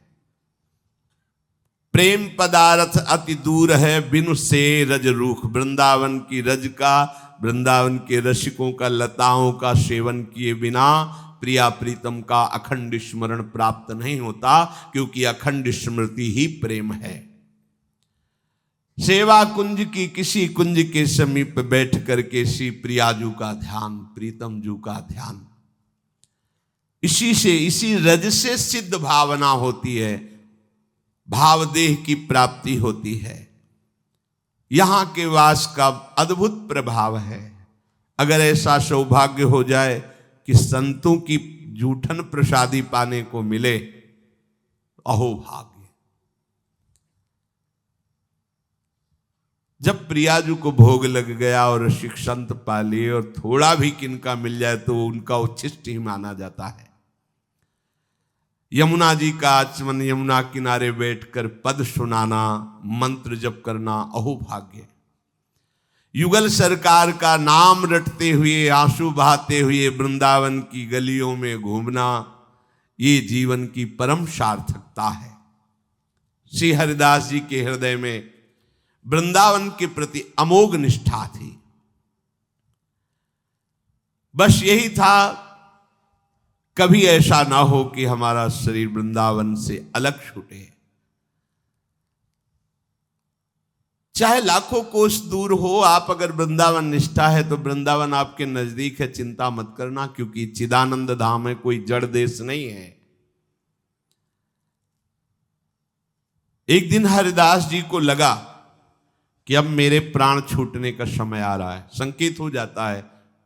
प्रेम पदार्थ अति दूर है बिनु से रज रूख। वृंदावन की रज का, वृंदावन के रसिकों का, लताओं का सेवन किए बिना प्रिया प्रीतम का अखंड स्मरण प्राप्त नहीं होता, क्योंकि अखंड स्मृति ही प्रेम है। सेवा कुंज की किसी कुंज के समीप बैठ करके श्री प्रियाजू का ध्यान, प्रीतम जू का ध्यान, इसी से, इसी रज से सिद्ध भावना होती है, भावदेह की प्राप्ति होती है। यहां के वास का अद्भुत प्रभाव है। अगर ऐसा सौभाग्य हो जाए कि संतों की जूठन प्रसादी पाने को मिले, अहो भाग्य। जब प्रियाजू को भोग लग गया और रसिक संत पा लिए और थोड़ा भी किनका मिल जाए तो उनका उच्छिष्ट ही माना जाता है। यमुना जी का आचमन, यमुना किनारे बैठकर पद सुनाना, मंत्र जप करना, अहो भाग्य। युगल सरकार का नाम रटते हुए, आंसू बहाते हुए वृंदावन की गलियों में घूमना, ये जीवन की परम सार्थकता है। श्री हरिदास जी के हृदय में वृंदावन के प्रति अमोघ निष्ठा थी। बस यही था, कभी ऐसा ना हो कि हमारा शरीर वृंदावन से अलग छूटे। चाहे लाखों कोस दूर हो, आप अगर वृंदावन निष्ठा है तो वृंदावन आपके नजदीक है, चिंता मत करना, क्योंकि चिदानंद धाम है, कोई जड़ देश नहीं है। एक दिन हरिदास जी को लगा कि अब मेरे प्राण छूटने का समय आ रहा है। संकेत हो जाता है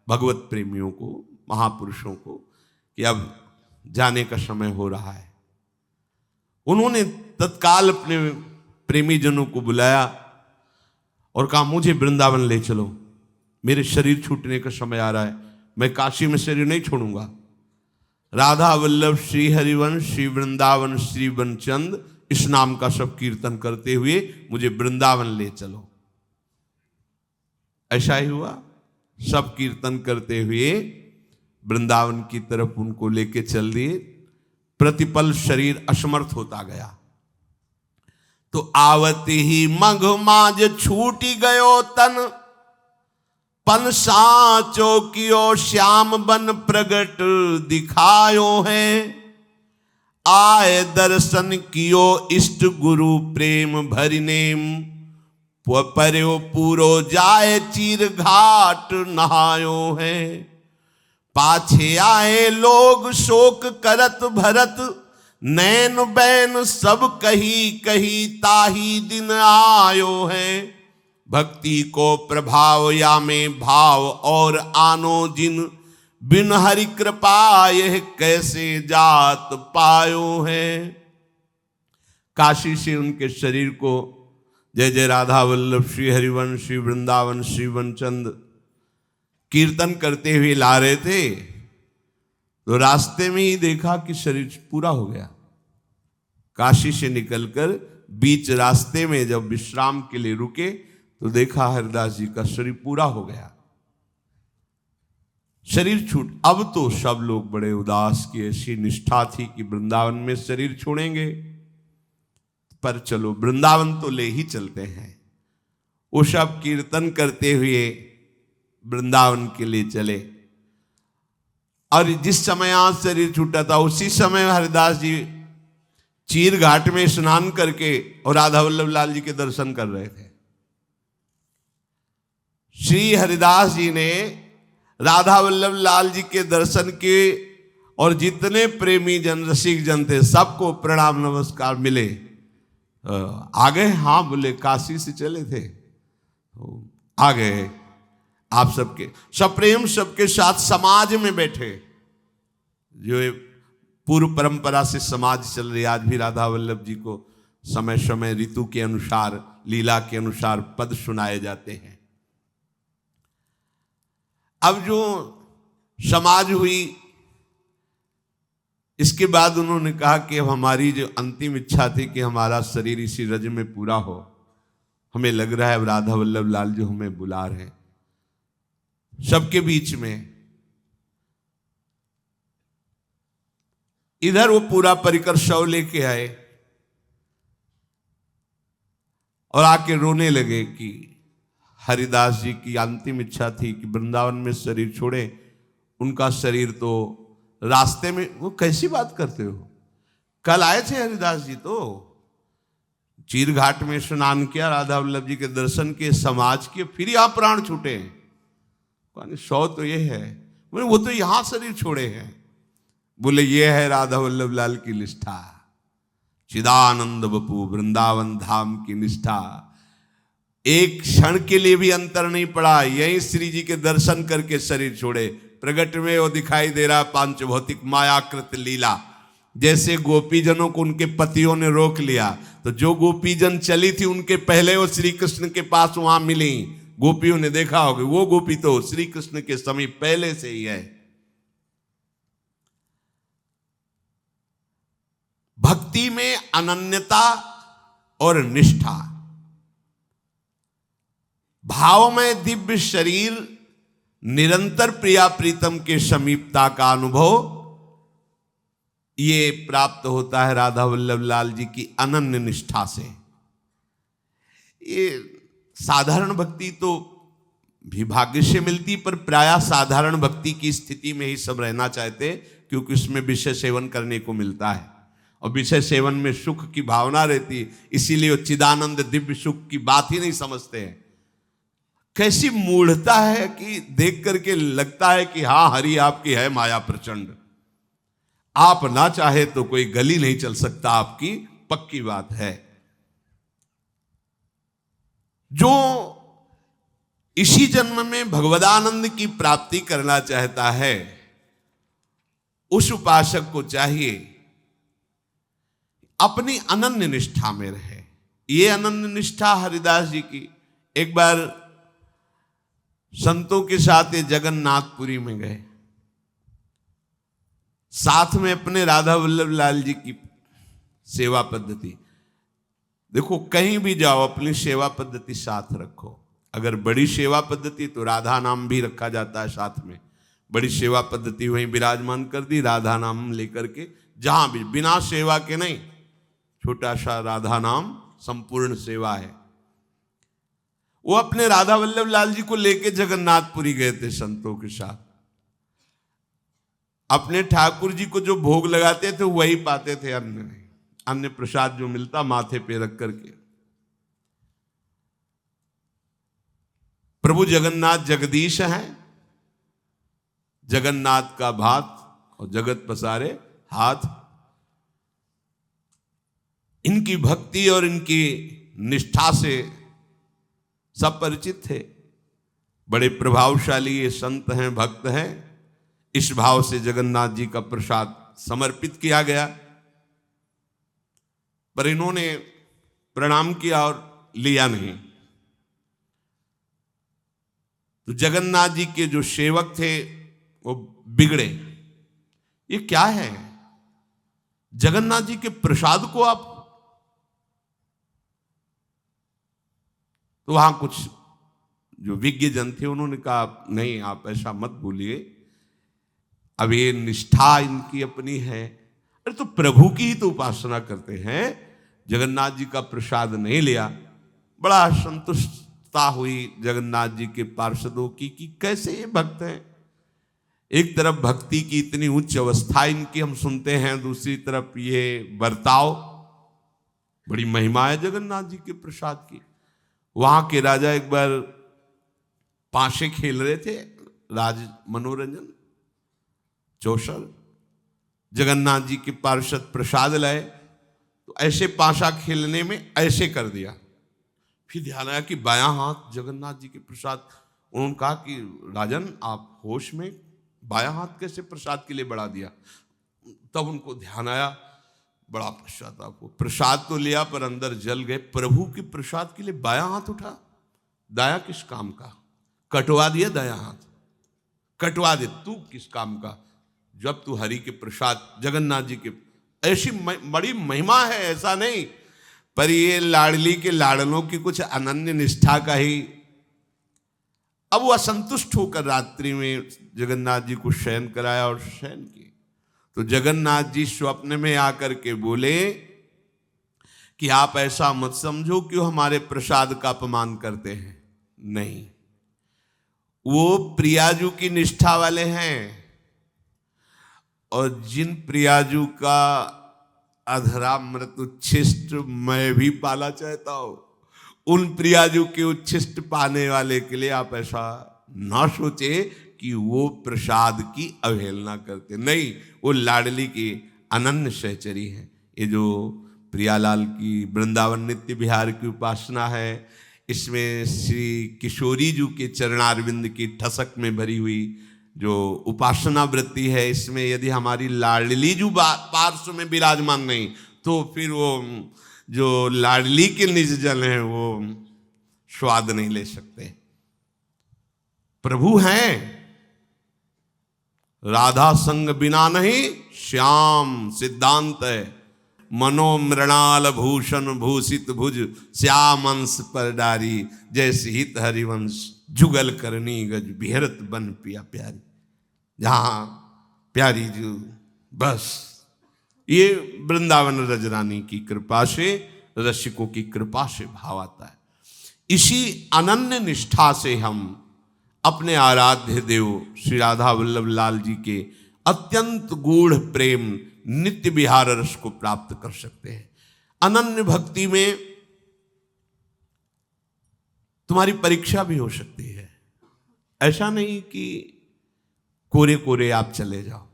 भगवत प्रेमियों को, महापुरुषों को, कि अब जाने का समय हो रहा है। उन्होंने तत्काल अपने प्रेमी जनों को बुलाया और कहा, मुझे वृंदावन ले चलो, मेरे शरीर छूटने का समय आ रहा है, मैं काशी में शरीर नहीं छोड़ूंगा। राधा वल्लभ श्री हरिवंश श्री वृंदावन श्री बनचंद, इस नाम का सब कीर्तन करते हुए मुझे वृंदावन ले चलो। ऐसा ही हुआ, सब कीर्तन करते हुए वृंदावन की तरफ उनको लेके चल दिए। प्रतिपल शरीर असमर्थ होता गया। तो आवती ही मघ माज छूटी गयो तन, पन साचो कियो श्याम बन प्रगट दिखायो है। आय दर्शन कियो इष्ट गुरु प्रेम भरिनेम, पर्यो पूरो जाए चीर घाट नहायो है। पाछे आए लोग शोक करत भरत, नैन बैन सब कही कही ताही दिन आयो है। भक्ति को प्रभाव या में भाव और आनो जिन, बिन हरि कृपा यह कैसे जात पायो है। काशी से उनके शरीर को जय जय राधा वल्लभ श्री हरिवंश श्री वृंदावन श्री वनचंद कीर्तन करते हुए ला रहे थे, तो रास्ते में ही देखा कि शरीर पूरा हो गया। काशी से निकलकर बीच रास्ते में जब विश्राम के लिए रुके तो देखा हरिदास जी का शरीर पूरा हो गया। शरीर छूट, अब तो सब लोग बड़े उदास की ऐसी निष्ठा थी कि वृंदावन में शरीर छोड़ेंगे, पर चलो वृंदावन तो ले ही चलते हैं। वो सब कीर्तन करते हुए वृंदावन के लिए चले। और जिस समय आज शरीर छूटा था उसी समय हरिदास जी चीर घाट में स्नान करके और राधा वल्लभ लाल जी के दर्शन कर रहे थे। श्री हरिदास जी ने राधा वल्लभ लाल जी के दर्शन के, और जितने प्रेमी जन रसिक जन थे सबको प्रणाम नमस्कार मिले। आ गए, हाँ बोले, काशी से चले थे, आ गए। आप सबके सप्रेम सबके साथ समाज में बैठे, जो पूर्व परंपरा से समाज चल रही। आज भी राधा वल्लभ जी को समय समय ऋतु के अनुसार, लीला के अनुसार पद सुनाए जाते हैं। अब जो समाज हुई, इसके बाद उन्होंने कहा कि अब हमारी जो अंतिम इच्छा थी कि हमारा शरीर इसी रज में पूरा हो, हमें लग रहा है अब राधा वल्लभ लाल जो हमें बुला रहे हैं। सबके बीच में इधर वो पूरा परिकर शव लेके आए और आके रोने लगे कि हरिदास जी की अंतिम इच्छा थी कि वृंदावन में शरीर छोड़े, उनका शरीर तो रास्ते में। वो कैसी बात करते हो, कल आए थे हरिदास जी, तो चीर घाट में स्नान किया, राधा वल्लभ जी के दर्शन किए, समाज किए, फिर यहां प्राण छूटे। सौ तो ये है, बोले वो तो यहां शरीर छोड़े हैं। बोले ये है राधा वल्लभ लाल की निष्ठा, चिदानंद बपू वृंदावन धाम की निष्ठा। एक क्षण के लिए भी अंतर नहीं पड़ा, यही श्री जी के दर्शन करके शरीर छोड़े। प्रगट में वो दिखाई दे रहा पांच भौतिक मायाकृत लीला। जैसे गोपीजनों को उनके पतियों ने रोक लिया, तो जो गोपीजन चली थी उनके पहले वो श्री कृष्ण के पास वहां मिली। गोपियों ने देखा होगा, वो गोपी तो श्री कृष्ण के समीप पहले से ही है। भक्ति में अनन्यता और निष्ठा, भाव में दिव्य शरीर, निरंतर प्रिया प्रीतम के समीपता का अनुभव, ये प्राप्त होता है राधा वल्लभ लाल जी की अनन्य निष्ठा से। ये साधारण भक्ति तो भी भाग्य से मिलती, पर प्रायः साधारण भक्ति की स्थिति में ही सब रहना चाहते, क्योंकि उसमें विषय सेवन करने को मिलता है और विषय सेवन में सुख की भावना रहती है। इसीलिए वो चिदानंद दिव्य सुख की बात ही नहीं समझते हैं। कैसी मूढ़ता है कि देख करके लगता है कि हाँ, हरि आपकी है माया प्रचंड, आप ना चाहे तो कोई गली नहीं चल सकता आपकी, पक्की बात है। जो इसी जन्म में भगवदानंद की प्राप्ति करना चाहता है, उस उपासक को चाहिए अपनी अनन्य निष्ठा में रहे। ये अनन्य निष्ठा हरिदास जी की। एक बार संतों के साथ ये जगन्नाथपुरी में गए, साथ में अपने राधा वल्लभ लाल जी की सेवा पद्धति। देखो, कहीं भी जाओ अपनी सेवा पद्धति साथ रखो। अगर बड़ी सेवा पद्धति तो राधा नाम भी रखा जाता है साथ में। बड़ी सेवा पद्धति वहीं विराजमान कर दी, राधा नाम लेकर के जहां भी, बिना सेवा के नहीं, छोटा सा राधा नाम संपूर्ण सेवा है। वो अपने राधा वल्लभ लाल जी को लेके जगन्नाथपुरी गए थे संतों के साथ। अपने ठाकुर जी को जो भोग लगाते थे वही पाते थे, अन्य नहीं। अन्य प्रसाद जो मिलता माथे पे रख करके। प्रभु जगन्नाथ जगदीश हैं, जगन्नाथ का भात और जगत पसारे हाथ। इनकी भक्ति और इनकी निष्ठा से सब परिचित थे। बड़े प्रभावशाली ये संत हैं, भक्त हैं। इस भाव से जगन्नाथ जी का प्रसाद समर्पित किया गया, पर इन्होंने प्रणाम किया और लिया नहीं। तो जगन्नाथ जी के जो सेवक थे वो बिगड़े। ये क्या है, जगन्नाथ जी के प्रसाद को आप, तो वहां कुछ जो विज्ञ जन थे उन्होंने कहा नहीं, आप ऐसा मत बोलिए, अब ये निष्ठा इनकी अपनी है। अरे तो प्रभु की ही तो उपासना करते हैं, जगन्नाथ जी का प्रसाद नहीं लिया। बड़ा संतुष्टता हुई जगन्नाथ जी के पार्षदों की कि कैसे ये भक्त हैं। एक तरफ भक्ति की इतनी उच्च अवस्था इनकी हम सुनते हैं, दूसरी तरफ ये बर्ताव। बड़ी महिमा है जगन्नाथ जी के प्रसाद की। वहां के राजा एक बार पाशे खेल रहे थे, राज मनोरंजन चौसर, जगन्नाथ जी के पार्षद प्रसाद लाए, तो ऐसे पाशा खेलने में ऐसे कर दिया। फिर ध्यान आया कि बायां हाथ जगन्नाथ जी के प्रसाद। उन्होंने कहा कि राजन आप होश में, बायां हाथ कैसे प्रसाद के लिए बढ़ा दिया? तब उनको ध्यान आया, बड़ा पश्चाताप हो, प्रसाद तो लिया पर अंदर जल गए। प्रभु के प्रसाद के लिए बायां हाथ उठा, दाया किस काम का? कटवा दिया दाया हाथ, कटवा दे, तू किस काम का? जब तू हरि के प्रसाद, जगन्नाथ जी के, ऐसी बड़ी महिमा है, ऐसा नहीं, पर ये लाडली के लाडलों की कुछ अनन्य निष्ठा का ही। अब वो असंतुष्ट होकर रात्रि में जगन्नाथ जी को शयन कराया और शयन किए। तो जगन्नाथ जी स्वप्न में आकर के बोले कि आप ऐसा मत समझो कि वो हमारे प्रसाद का अपमान करते हैं, नहीं, वो प्रियाजू की निष्ठा वाले हैं, और जिन प्रियाजू का अधरामृत उच्छिष्ट मैं भी पाला चाहता हूं, उन प्रियाजू के उच्छिष्ट पाने वाले के लिए आप ऐसा ना सोचे कि वो प्रसाद की अवहेलना करते, नहीं, वो लाडली की अनन्य सहचरी हैं। ये जो प्रियालाल की वृंदावन नित्य विहार की उपासना है, इसमें श्री किशोरी जी के चरणारविंद की ठसक में भरी हुई जो उपासना वृत्ति है, इसमें यदि हमारी लाडली जो पार्श्व में विराजमान नहीं, तो फिर वो जो लाडली के निज जन है वो स्वाद नहीं ले सकते। प्रभु हैं, राधा संग बिना नहीं श्याम सिद्धांत है, मनोमृणाल भूषण भूषित भुज श्यामंश पर डारी, जैसे हित हरिवंश जुगल करनी गज बिहरत बन पिया प्यारी। जहां प्यारी जो, बस ये वृंदावन रजरानी की कृपा से, रसिकों की कृपा से भाव आता है। इसी अनन्य निष्ठा से हम अपने आराध्य देव श्री राधा वल्लभ लाल जी के अत्यंत गूढ़ प्रेम नित्य विहार रस को प्राप्त कर सकते हैं। अनन्य भक्ति में तुम्हारी परीक्षा भी हो सकती है, ऐसा नहीं कि कोरे कोरे आप चले जाओ।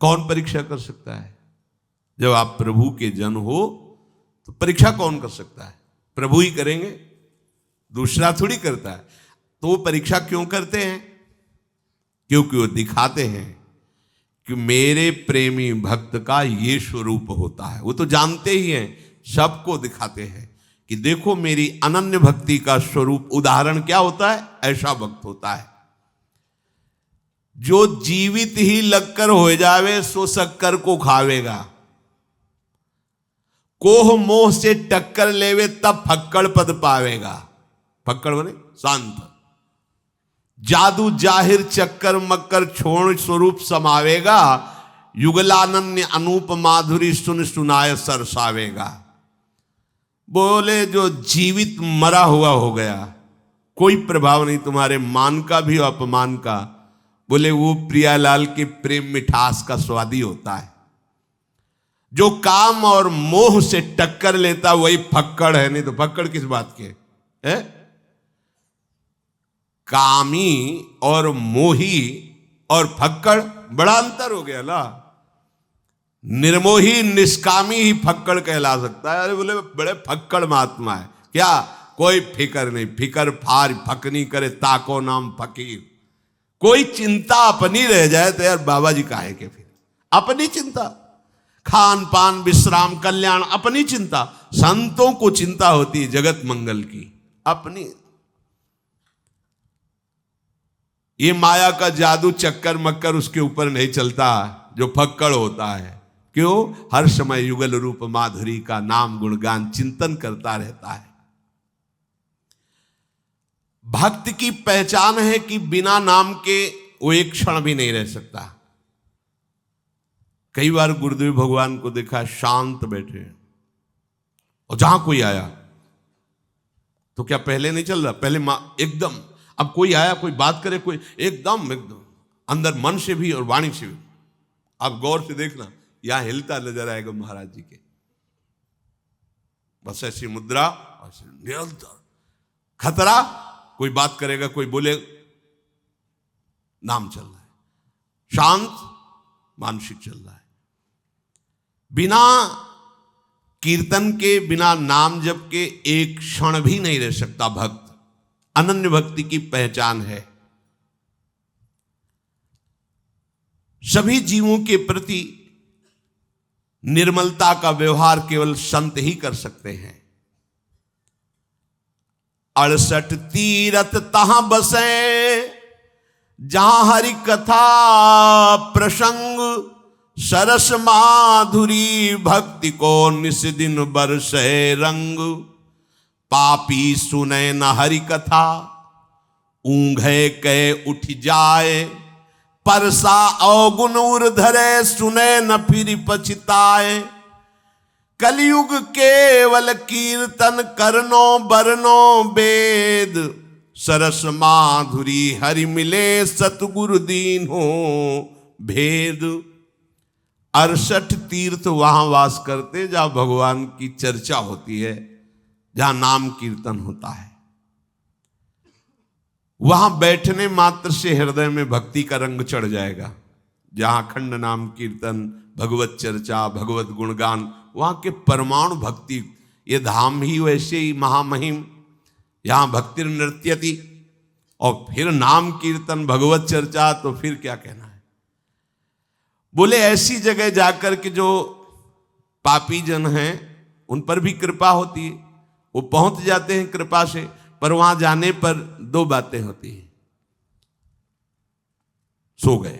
कौन परीक्षा कर सकता है? जब आप प्रभु के जन हो तो परीक्षा कौन कर सकता है? प्रभु ही करेंगे, दूसरा थोड़ी करता है। तो वो परीक्षा क्यों करते हैं? क्योंकि वो दिखाते हैं कि मेरे प्रेमी भक्त का ये स्वरूप होता है। वो तो जानते ही हैं, सबको दिखाते हैं कि देखो मेरी अनन्य भक्ति का स्वरूप। उदाहरण क्या होता है? ऐसा भक्त होता है जो जीवित ही लगकर हो जावे सो शक्कर को खावेगा, कोह मोह से टक्कर लेवे तब फक्कड़ पद पावेगा। फक्कड़ बने शांत, जादू जाहिर चक्कर मक्कर छोड़ स्वरूप समावेगा, युगलानन्य अनूप माधुरी सुन सुनाय सरसावेगा। बोले जो जीवित मरा हुआ हो गया, कोई प्रभाव नहीं तुम्हारे मान का भी और अपमान का, बोले वो प्रियालाल के प्रेम मिठास का स्वादी होता है। जो काम और मोह से टक्कर लेता वही फक्कड़ है, नहीं तो फक्कड़ किस बात के है? कामी और मोही और फक्कड़ बड़ा अंतर हो गया ना। निर्मोही निष्कामी ही फक्कड़ कहला सकता है। अरे बोले बड़े फक्कड़ महात्मा है क्या? कोई फिकर नहीं, फिकर फार फकनी करे ताको नाम फकीर। कोई चिंता अपनी रह जाए तो यार बाबा जी काहे के, फिर अपनी चिंता, खान पान विश्राम कल्याण अपनी चिंता। संतों को चिंता होती है जगत मंगल की अपनी। ये माया का जादू चक्कर मक्कर उसके ऊपर नहीं चलता जो फक्कड़ होता है। क्यों? हर समय युगल रूप माधुरी का नाम गुणगान चिंतन करता रहता है। भक्त की पहचान है कि बिना नाम के वो एक क्षण भी नहीं रह सकता। कई बार गुरुदेव भगवान को देखा शांत बैठे, और जहां कोई आया तो क्या पहले नहीं चल रहा? पहले एकदम, अब कोई आया कोई बात करे, कोई एकदम अंदर मन से भी और वाणी से भी। आप गौर से देखना, यहां हिलता नजर आएगा महाराज जी के, बस ऐसी मुद्रा, निरंतर खतरा, कोई बात करेगा, कोई बोले, नाम चल रहा है, शांत मानसिक चल रहा है। बिना कीर्तन के, बिना नाम जप के एक क्षण भी नहीं रह सकता भक्त। अनन्य भक्ति की पहचान है। सभी जीवों के प्रति निर्मलता का व्यवहार केवल संत ही कर सकते हैं। 68 तीरथ तहां बसे, जहां हरि कथा प्रसंग, सरस माधुरी भक्ति को निस दिन बरसे रंग। पापी सुने न हरि कथा, ऊंघे के उठ जाए, परसा अवगुण उर धरे, सुने न फिर पछताए। कलयुग केवल कीर्तन करनो बरनो वेद, सरस माधुरी हरि मिले सतगुरु दीन हो भेद। 68 तीर्थ वहां वास करते जहां भगवान की चर्चा होती है, जहां नाम कीर्तन होता है। वहां बैठने मात्र से हृदय में भक्ति का रंग चढ़ जाएगा। जहां अखंड नाम कीर्तन, भगवत चर्चा, भगवत गुणगान, वहां के परमाणु भक्ति, ये धाम ही वैसे ही महामहिम। यहां भक्ति नृत्यति, और फिर नाम कीर्तन, भगवत चर्चा, तो फिर क्या कहना है। बोले ऐसी जगह जाकर के जो पापी जन हैं उन पर भी कृपा होती है, वो पहुंच जाते हैं कृपा से। पर वहां जाने पर 2 बातें होती हैं। सो गए,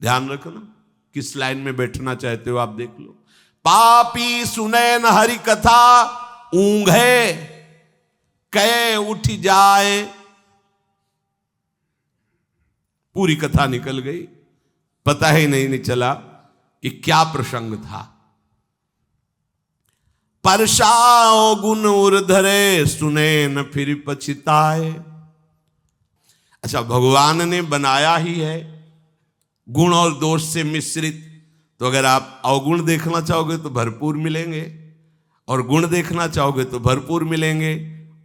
ध्यान रखना किस लाइन में बैठना चाहते हो, आप देख लो। पापी सुने न हरि कथा, ऊंघे कै उठ जाए। पूरी कथा निकल गई, पता ही नहीं चला कि क्या प्रसंग था। परसाओ गुण उर धरे, सुने न फिर पछताए। अच्छा, भगवान ने बनाया ही है गुण और दोष से मिश्रित, तो अगर आप अवगुण देखना चाहोगे तो भरपूर मिलेंगे, और गुण देखना चाहोगे तो भरपूर मिलेंगे,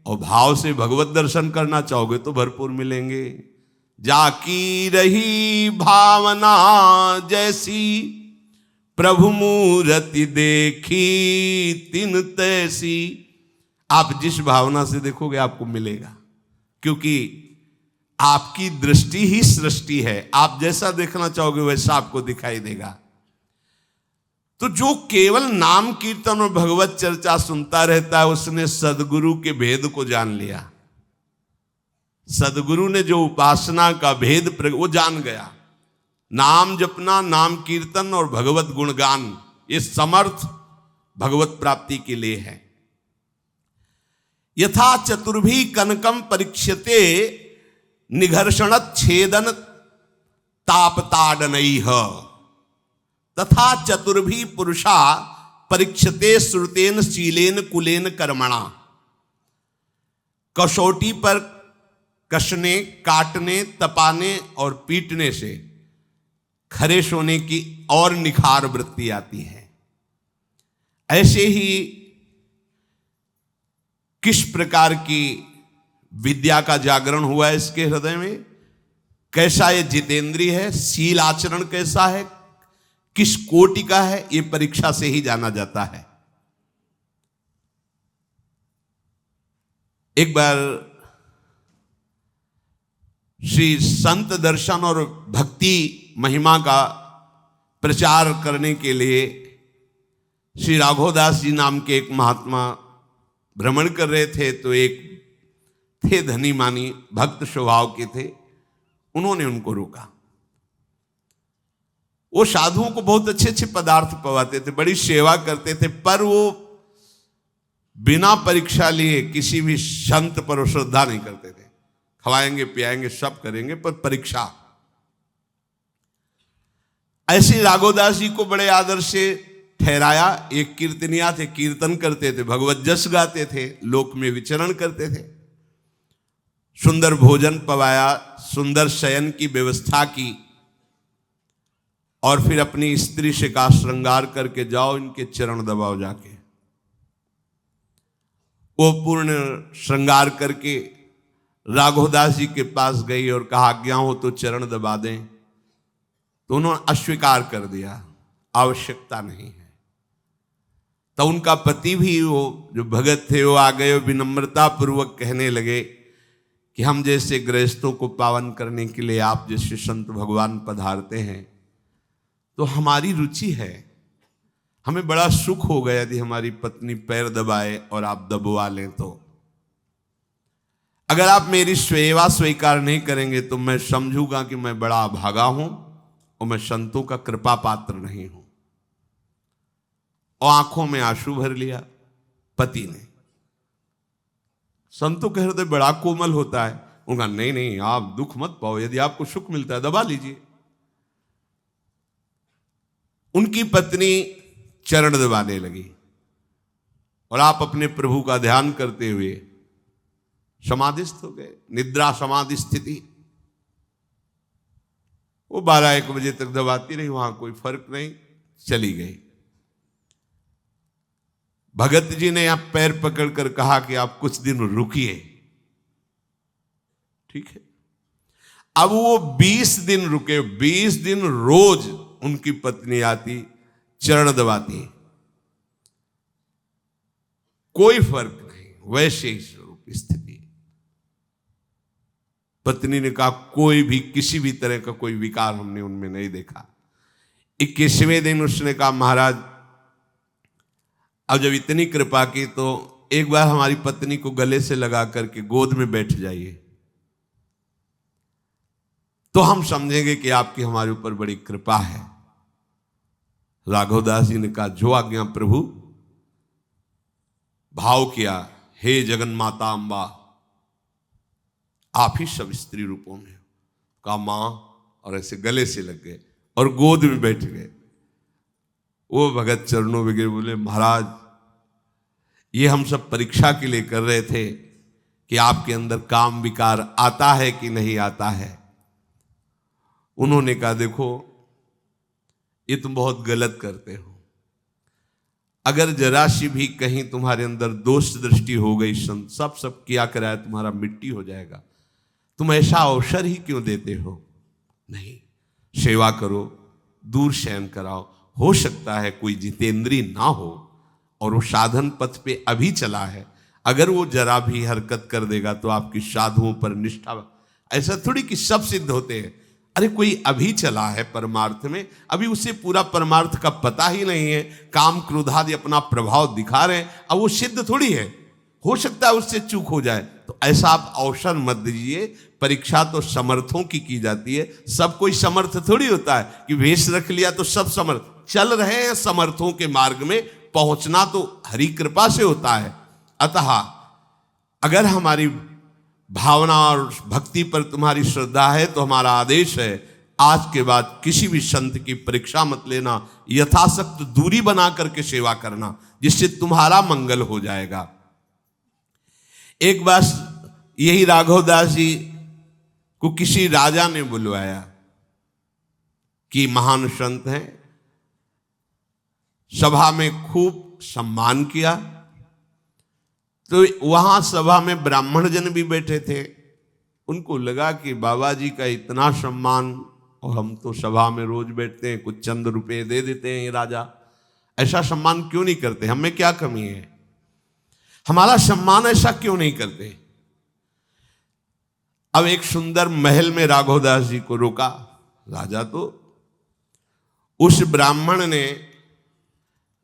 और भाव से भगवत दर्शन करना चाहोगे तो भरपूर मिलेंगे। जाकी रही भावना जैसी, प्रभु मूर्ति देखी तिन तैसी। आप जिस भावना से देखोगे आपको मिलेगा, क्योंकि आपकी दृष्टि ही सृष्टि है। आप जैसा देखना चाहोगे वैसा आपको दिखाई देगा। तो जो केवल नाम कीर्तन और भगवत चर्चा सुनता रहता है, उसने सदगुरु के भेद को जान लिया। सदगुरु ने जो उपासना का भेद वो जान गया। नाम जपना, नाम कीर्तन और भगवत गुणगान, ये समर्थ भगवत प्राप्ति के लिए है। यथा चतुर्भी कनकम परीक्षते, निघर्षण छेदन तापताडनैः, तथा चतुर्भी पुरुषा परीक्षते श्रुतेन शीलेन कुलेन कर्मणा। कसौटी पर कसने, काटने, तपाने और पीटने से खरे सोने की और निखार वृत्ति आती है। ऐसे ही किस प्रकार की विद्या का जागरण हुआ है इसके हृदय में, कैसा ये जितेंद्रिय है, शील आचरण कैसा है, किस कोटि का है, ये परीक्षा से ही जाना जाता है। एक बार श्री संत दर्शन और भक्ति महिमा का प्रचार करने के लिए श्री राघवदास जी नाम के एक महात्मा भ्रमण कर रहे थे। तो एक थे धनी मानी, भक्त स्वभाव के थे, उन्होंने उनको रोका। वो साधुओं को बहुत अच्छे अच्छे पदार्थ पवाते थे, बड़ी सेवा करते थे, पर वो बिना परीक्षा लिए किसी भी संत पर श्रद्धा नहीं करते थे। खवाएंगे पियाएंगे सब करेंगे, पर परीक्षा। ऐसे राघवदास जी को बड़े आदर से ठहराया। एक कीर्तनिया थे, कीर्तन करते थे, भगवत जस गाते थे, लोक में विचरण करते थे। सुंदर भोजन पवाया, सुंदर शयन की व्यवस्था की, और फिर अपनी स्त्री से का श्रृंगार करके जाओ, इनके चरण दबाओ जाके। वो पूर्ण श्रृंगार करके राघवदास जी के पास गई और कहा आज्ञा हो तो चरण दबा दें, तो उन्होंने अस्वीकार कर दिया, आवश्यकता नहीं है। तो उनका पति भी, वो जो भगत थे, वो आ गए, विनम्रता पूर्वक कहने लगे कि हम जैसे गृहस्थों को पावन करने के लिए आप जैसे संत भगवान पधारते हैं, तो हमारी रुचि है, हमें बड़ा सुख होगा यदि हमारी पत्नी पैर दबाए और आप दबवा लें। तो अगर आप मेरी सेवा स्वीकार नहीं करेंगे तो मैं समझूंगा कि मैं बड़ा अभागा हूं और मैं संतों का कृपा पात्र नहीं हूं। और आंखों में आंसू भर लिया पति ने। संतों का हृदय बड़ा कोमल होता है, उनका नहीं नहीं आप दुख मत पाओ, यदि आपको सुख मिलता है दबा लीजिए। उनकी पत्नी चरण दबाने लगी और आप अपने प्रभु का ध्यान करते हुए समाधिस्थ हो गए, निद्रा समाधि स्थिति। वो 12-1 बजे तक दबाती रही, वहां कोई फर्क नहीं, चली गई। भगत जी ने आप पैर पकड़कर कहा कि आप कुछ दिन रुकिए, ठीक है। अब वो 20 दिन रुके, 20 दिन रोज उनकी पत्नी आती, चरण दबाती, कोई फर्क नहीं, वैसे ही स्वरूप स्थिति। पत्नी ने कहा कोई भी किसी भी तरह का कोई विकार हमने उनमें नहीं देखा। 21वें दिन उसने कहा महाराज अब जब इतनी कृपा की तो एक बार हमारी पत्नी को गले से लगा करके गोद में बैठ जाइए, तो हम समझेंगे कि आपकी हमारे ऊपर बड़ी कृपा है। राघवदास जी ने कहा जो आज्ञा प्रभु। भाव किया, हे जगन माता अम्बा, आप ही सब स्त्री रूपों में, कहा मां, और ऐसे गले से लग गए और गोद में बैठ गए। वो भगत चरणों में गिरे, बोले महाराज ये हम सब परीक्षा के लिए कर रहे थे कि आपके अंदर काम विकार आता है कि नहीं आता है। उन्होंने कहा देखो ये तुम बहुत गलत करते हो, अगर जरा सी भी कहीं तुम्हारे अंदर दोष दृष्टि हो गई, सब किया कराया तुम्हारा मिट्टी हो जाएगा, तुम ऐसा अवसर ही क्यों देते हो। नहीं, सेवा करो, दूर शयन कराओ, हो सकता है कोई जितेंद्री ना हो और वो साधन पथ पे अभी चला है, अगर वो जरा भी हरकत कर देगा तो आपकी साधुओं पर निष्ठा, ऐसा थोड़ी कि सब सिद्ध होते हैं। अरे कोई अभी चला है परमार्थ में, अभी उसे पूरा परमार्थ का पता ही नहीं है, काम क्रोधादि अपना प्रभाव दिखा रहे हैं, अब वो सिद्ध थोड़ी है, हो सकता है उससे चूक हो जाए। तो ऐसा आप अवसर मत दीजिए। परीक्षा तो समर्थों की जाती है, सब कोई समर्थ थोड़ी होता है कि वेश रख लिया तो सब समर्थ। चल रहे हैं समर्थों के मार्ग में, पहुंचना तो हरि कृपा से होता है। अतः अगर हमारी भावना और भक्ति पर तुम्हारी श्रद्धा है तो हमारा आदेश है आज के बाद किसी भी संत की परीक्षा मत लेना, यथाशक्त दूरी बना करके सेवा करना, जिससे तुम्हारा मंगल हो जाएगा। एक बार यही राघवदास जी को किसी राजा ने बुलवाया कि महान संत हैं, सभा में खूब सम्मान किया। तो वहां सभा में ब्राह्मण जन भी बैठे थे, उनको लगा कि बाबा जी का इतना सम्मान और हम तो सभा में रोज बैठते हैं, कुछ चंद रुपए दे देते हैं, ये राजा ऐसा सम्मान क्यों नहीं करते, हमें क्या कमी है, हमारा सम्मान ऐसा क्यों नहीं करते। अब एक सुंदर महल में राघवदास जी को रोका राजा, तो उस ब्राह्मण ने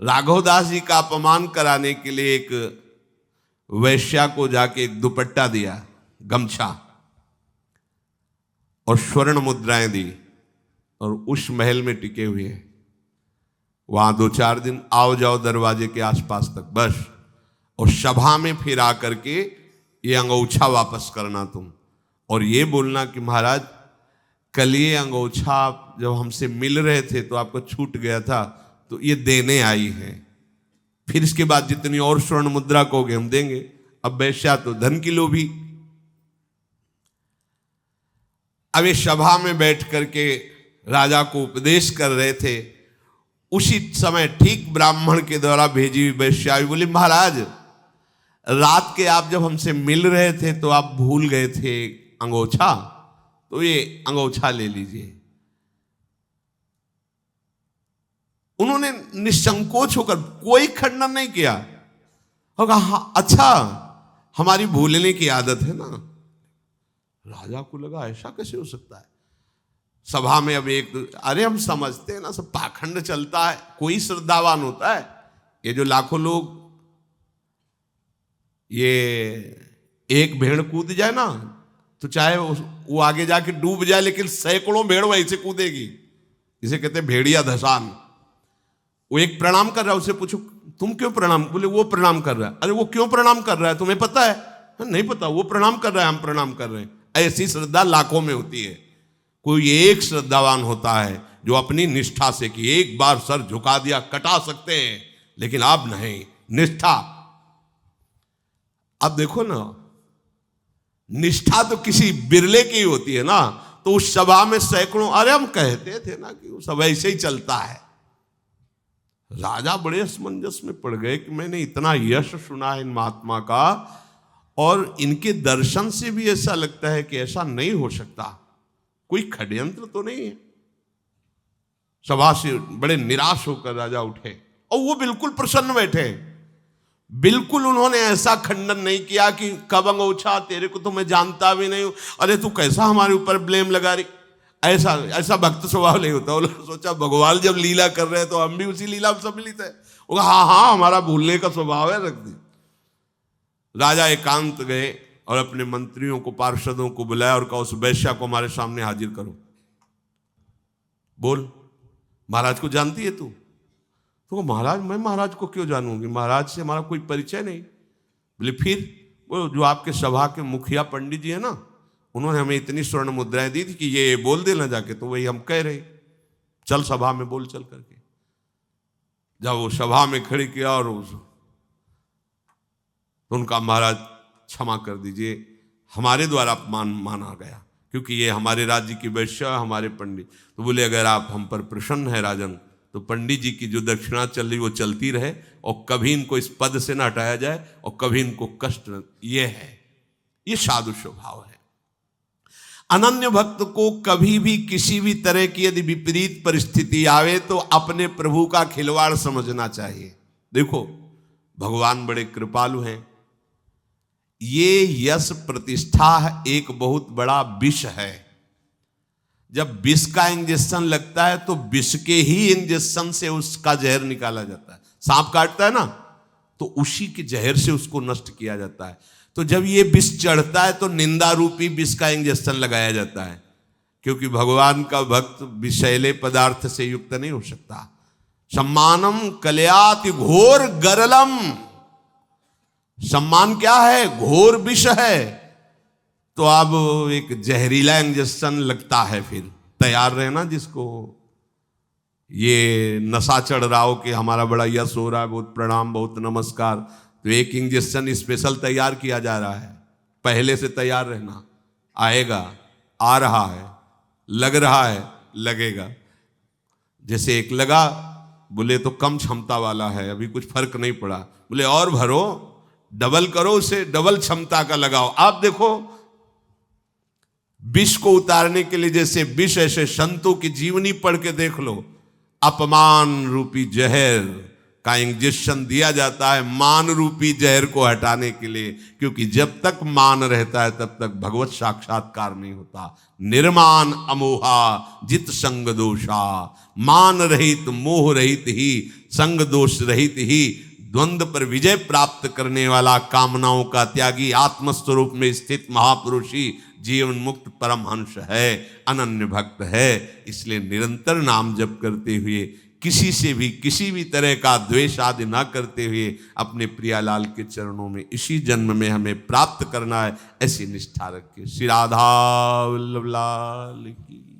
राघवदास जी का अपमान कराने के लिए एक वैश्या को जाके एक दुपट्टा दिया, गमछा, और स्वर्ण मुद्राएं दी, और उस महल में टिके हुए वहां 2-4 दिन आओ जाओ दरवाजे के आसपास तक बस, और सभा में फिर आकर के ये अंगोछा वापस करना तुम, और ये बोलना कि महाराज कल ये अंगोछा जब हमसे मिल रहे थे तो आपको छूट गया था, तो ये देने आई है, फिर इसके बाद जितनी और स्वर्ण मुद्रा कहोगे हम देंगे। अब वैश्या तो धन की लोभी। अब ये सभा में बैठ करके राजा को उपदेश कर रहे थे, उसी समय ठीक ब्राह्मण के द्वारा भेजी हुई वैश्या बोली महाराज रात के आप जब हमसे मिल रहे थे तो आप भूल गए थे अंगोछा, तो ये अंगोछा ले लीजिए। उन्होंने निसंकोच होकर कोई खंडन नहीं किया, होगा हाँ अच्छा हमारी भूलने की आदत है ना। राजा को लगा ऐसा कैसे हो सकता है। सभा में अब अरे हम समझते हैं ना सब पाखंड चलता है, कोई श्रद्धावान होता है। ये जो लाखों लोग ये एक भेड़ कूद जाए ना तो चाहे वो आगे जाके डूब जाए, लेकिन सैकड़ों भेड़ वहीं से कूदेगी। इसे कहते हैं भेड़िया धसान। वो एक प्रणाम कर रहा है, उसे पूछो तुम क्यों प्रणाम, बोले वो प्रणाम कर रहा है। अरे वो क्यों प्रणाम कर रहा है तुम्हें पता है? नहीं पता। वो प्रणाम कर रहा है, हम प्रणाम कर रहे हैं। ऐसी श्रद्धा लाखों में होती है। कोई एक श्रद्धावान होता है जो अपनी निष्ठा से कि एक बार सर झुका दिया कटा सकते हैं, लेकिन अब नहीं, निष्ठा। अब देखो ना, निष्ठा तो किसी बिरले की होती है ना, तो उस सभा में सैकड़ों, अरे हम कहते थे ना कि वो सब ऐसे ही चलता है। राजा बड़े असमंजस में पड़ गए कि मैंने इतना यश सुना है इन महात्मा का, और इनके दर्शन से भी ऐसा लगता है कि ऐसा नहीं हो सकता, कोई षड्यंत्र तो नहीं है। सभा से बड़े निराश होकर राजा उठे और वो बिल्कुल प्रसन्न बैठे। बिल्कुल उन्होंने ऐसा खंडन नहीं किया कि कब अंगोछा, तेरे को तो मैं जानता भी नहीं हूं, अरे तू कैसा हमारे ऊपर ब्लेम लगा रही। ऐसा भक्त स्वभाव नहीं होता। उन्होंने सोचा भगवान जब लीला कर रहे हैं तो हम भी उसी लीला में सम्मिलित है। वो हाँ हाँ हमारा भूलने का स्वभाव है, रख दी। राजा एकांत गए और अपने मंत्रियों को, पार्षदों को बुलाया और कहा उस वैश्या को हमारे सामने हाजिर करो। बोल, महाराज को जानती है तू? तो महाराज मैं महाराज को क्यों जानूंगी, महाराज से हमारा कोई परिचय नहीं। बोले फिर? वो जो आपके सभा के मुखिया पंडित जी है ना, उन्होंने हमें इतनी स्वर्ण मुद्राएं दी थी कि ये बोल देना जाके, तो वही हम कह रहे, चल सभा में बोल चल करके। जब वो सभा में खड़ी किया और तो उनका महाराज क्षमा कर दीजिए, हमारे द्वारा अपमान माना गया, क्योंकि ये हमारे राज्य की वैश्या, हमारे पंडित। तो बोले अगर आप हम पर प्रसन्न है राजन, तो पंडित जी की जो दक्षिणा चल रही वो चलती रहे, और कभी इनको इस पद से ना हटाया जाए और कभी इनको कष्ट। ये है, ये साधु स्वभाव है। अनन्य भक्त को कभी भी किसी भी तरह की यदि विपरीत परिस्थिति आवे तो अपने प्रभु का खिलवाड़ समझना चाहिए। देखो भगवान बड़े कृपालु हैं। ये यश प्रतिष्ठा एक बहुत बड़ा विष है। जब विष का इंजेक्शन लगता है तो विष के ही इंजेक्शन से उसका जहर निकाला जाता है। सांप काटता है ना, तो उसी के जहर से उसको नष्ट किया जाता है। तो जब ये विष चढ़ता है तो निंदा रूपी विष का इंजेक्शन लगाया जाता है, क्योंकि भगवान का भक्त विषैले पदार्थ से युक्त नहीं हो सकता। सम्मानम कलयाति घोर गरलम। सम्मान क्या है? घोर विष है। तो अब एक जहरीला इंजेक्शन लगता है, फिर तैयार रहना। जिसको ये नशा चढ़ रहा हो कि हमारा बड़ा यश हो रहा है, बहुत प्रणाम, बहुत नमस्कार, तो एक इंजेक्शन स्पेशल तैयार किया जा रहा है। पहले से तैयार रहना, आएगा, आ रहा है, लग रहा है, लगेगा। जैसे एक लगा, बोले तो कम क्षमता वाला है, अभी कुछ फर्क नहीं पड़ा, बोले और भरो, डबल करो, उसे डबल क्षमता का लगाओ। आप देखो विष को उतारने के लिए जैसे विष, ऐसे संतों की जीवनी पढ़ के देख लो। अपमान रूपी जहर का इंजेक्शन दिया जाता है मान रूपी जहर को हटाने के लिए, क्योंकि जब तक मान रहता है तब तक भगवत साक्षात्कार नहीं होता। निर्मान अमोहा जित संग दोषा। मान रहित, मोह रहित ही, संग दोष रहित ही द्वंद्व पर विजय प्राप्त करने वाला, कामनाओं का त्यागी, आत्मस्वरूप में स्थित महापुरुष ही जीवन मुक्त परमहंस है, अनन्य भक्त है। इसलिए निरंतर नाम जप करते हुए, किसी से भी किसी भी तरह का द्वेष आदि ना करते हुए अपने प्रियालाल के चरणों में इसी जन्म में हमें प्राप्त करना है, ऐसी निष्ठा रख के श्री राधा वल्लभ लाल की।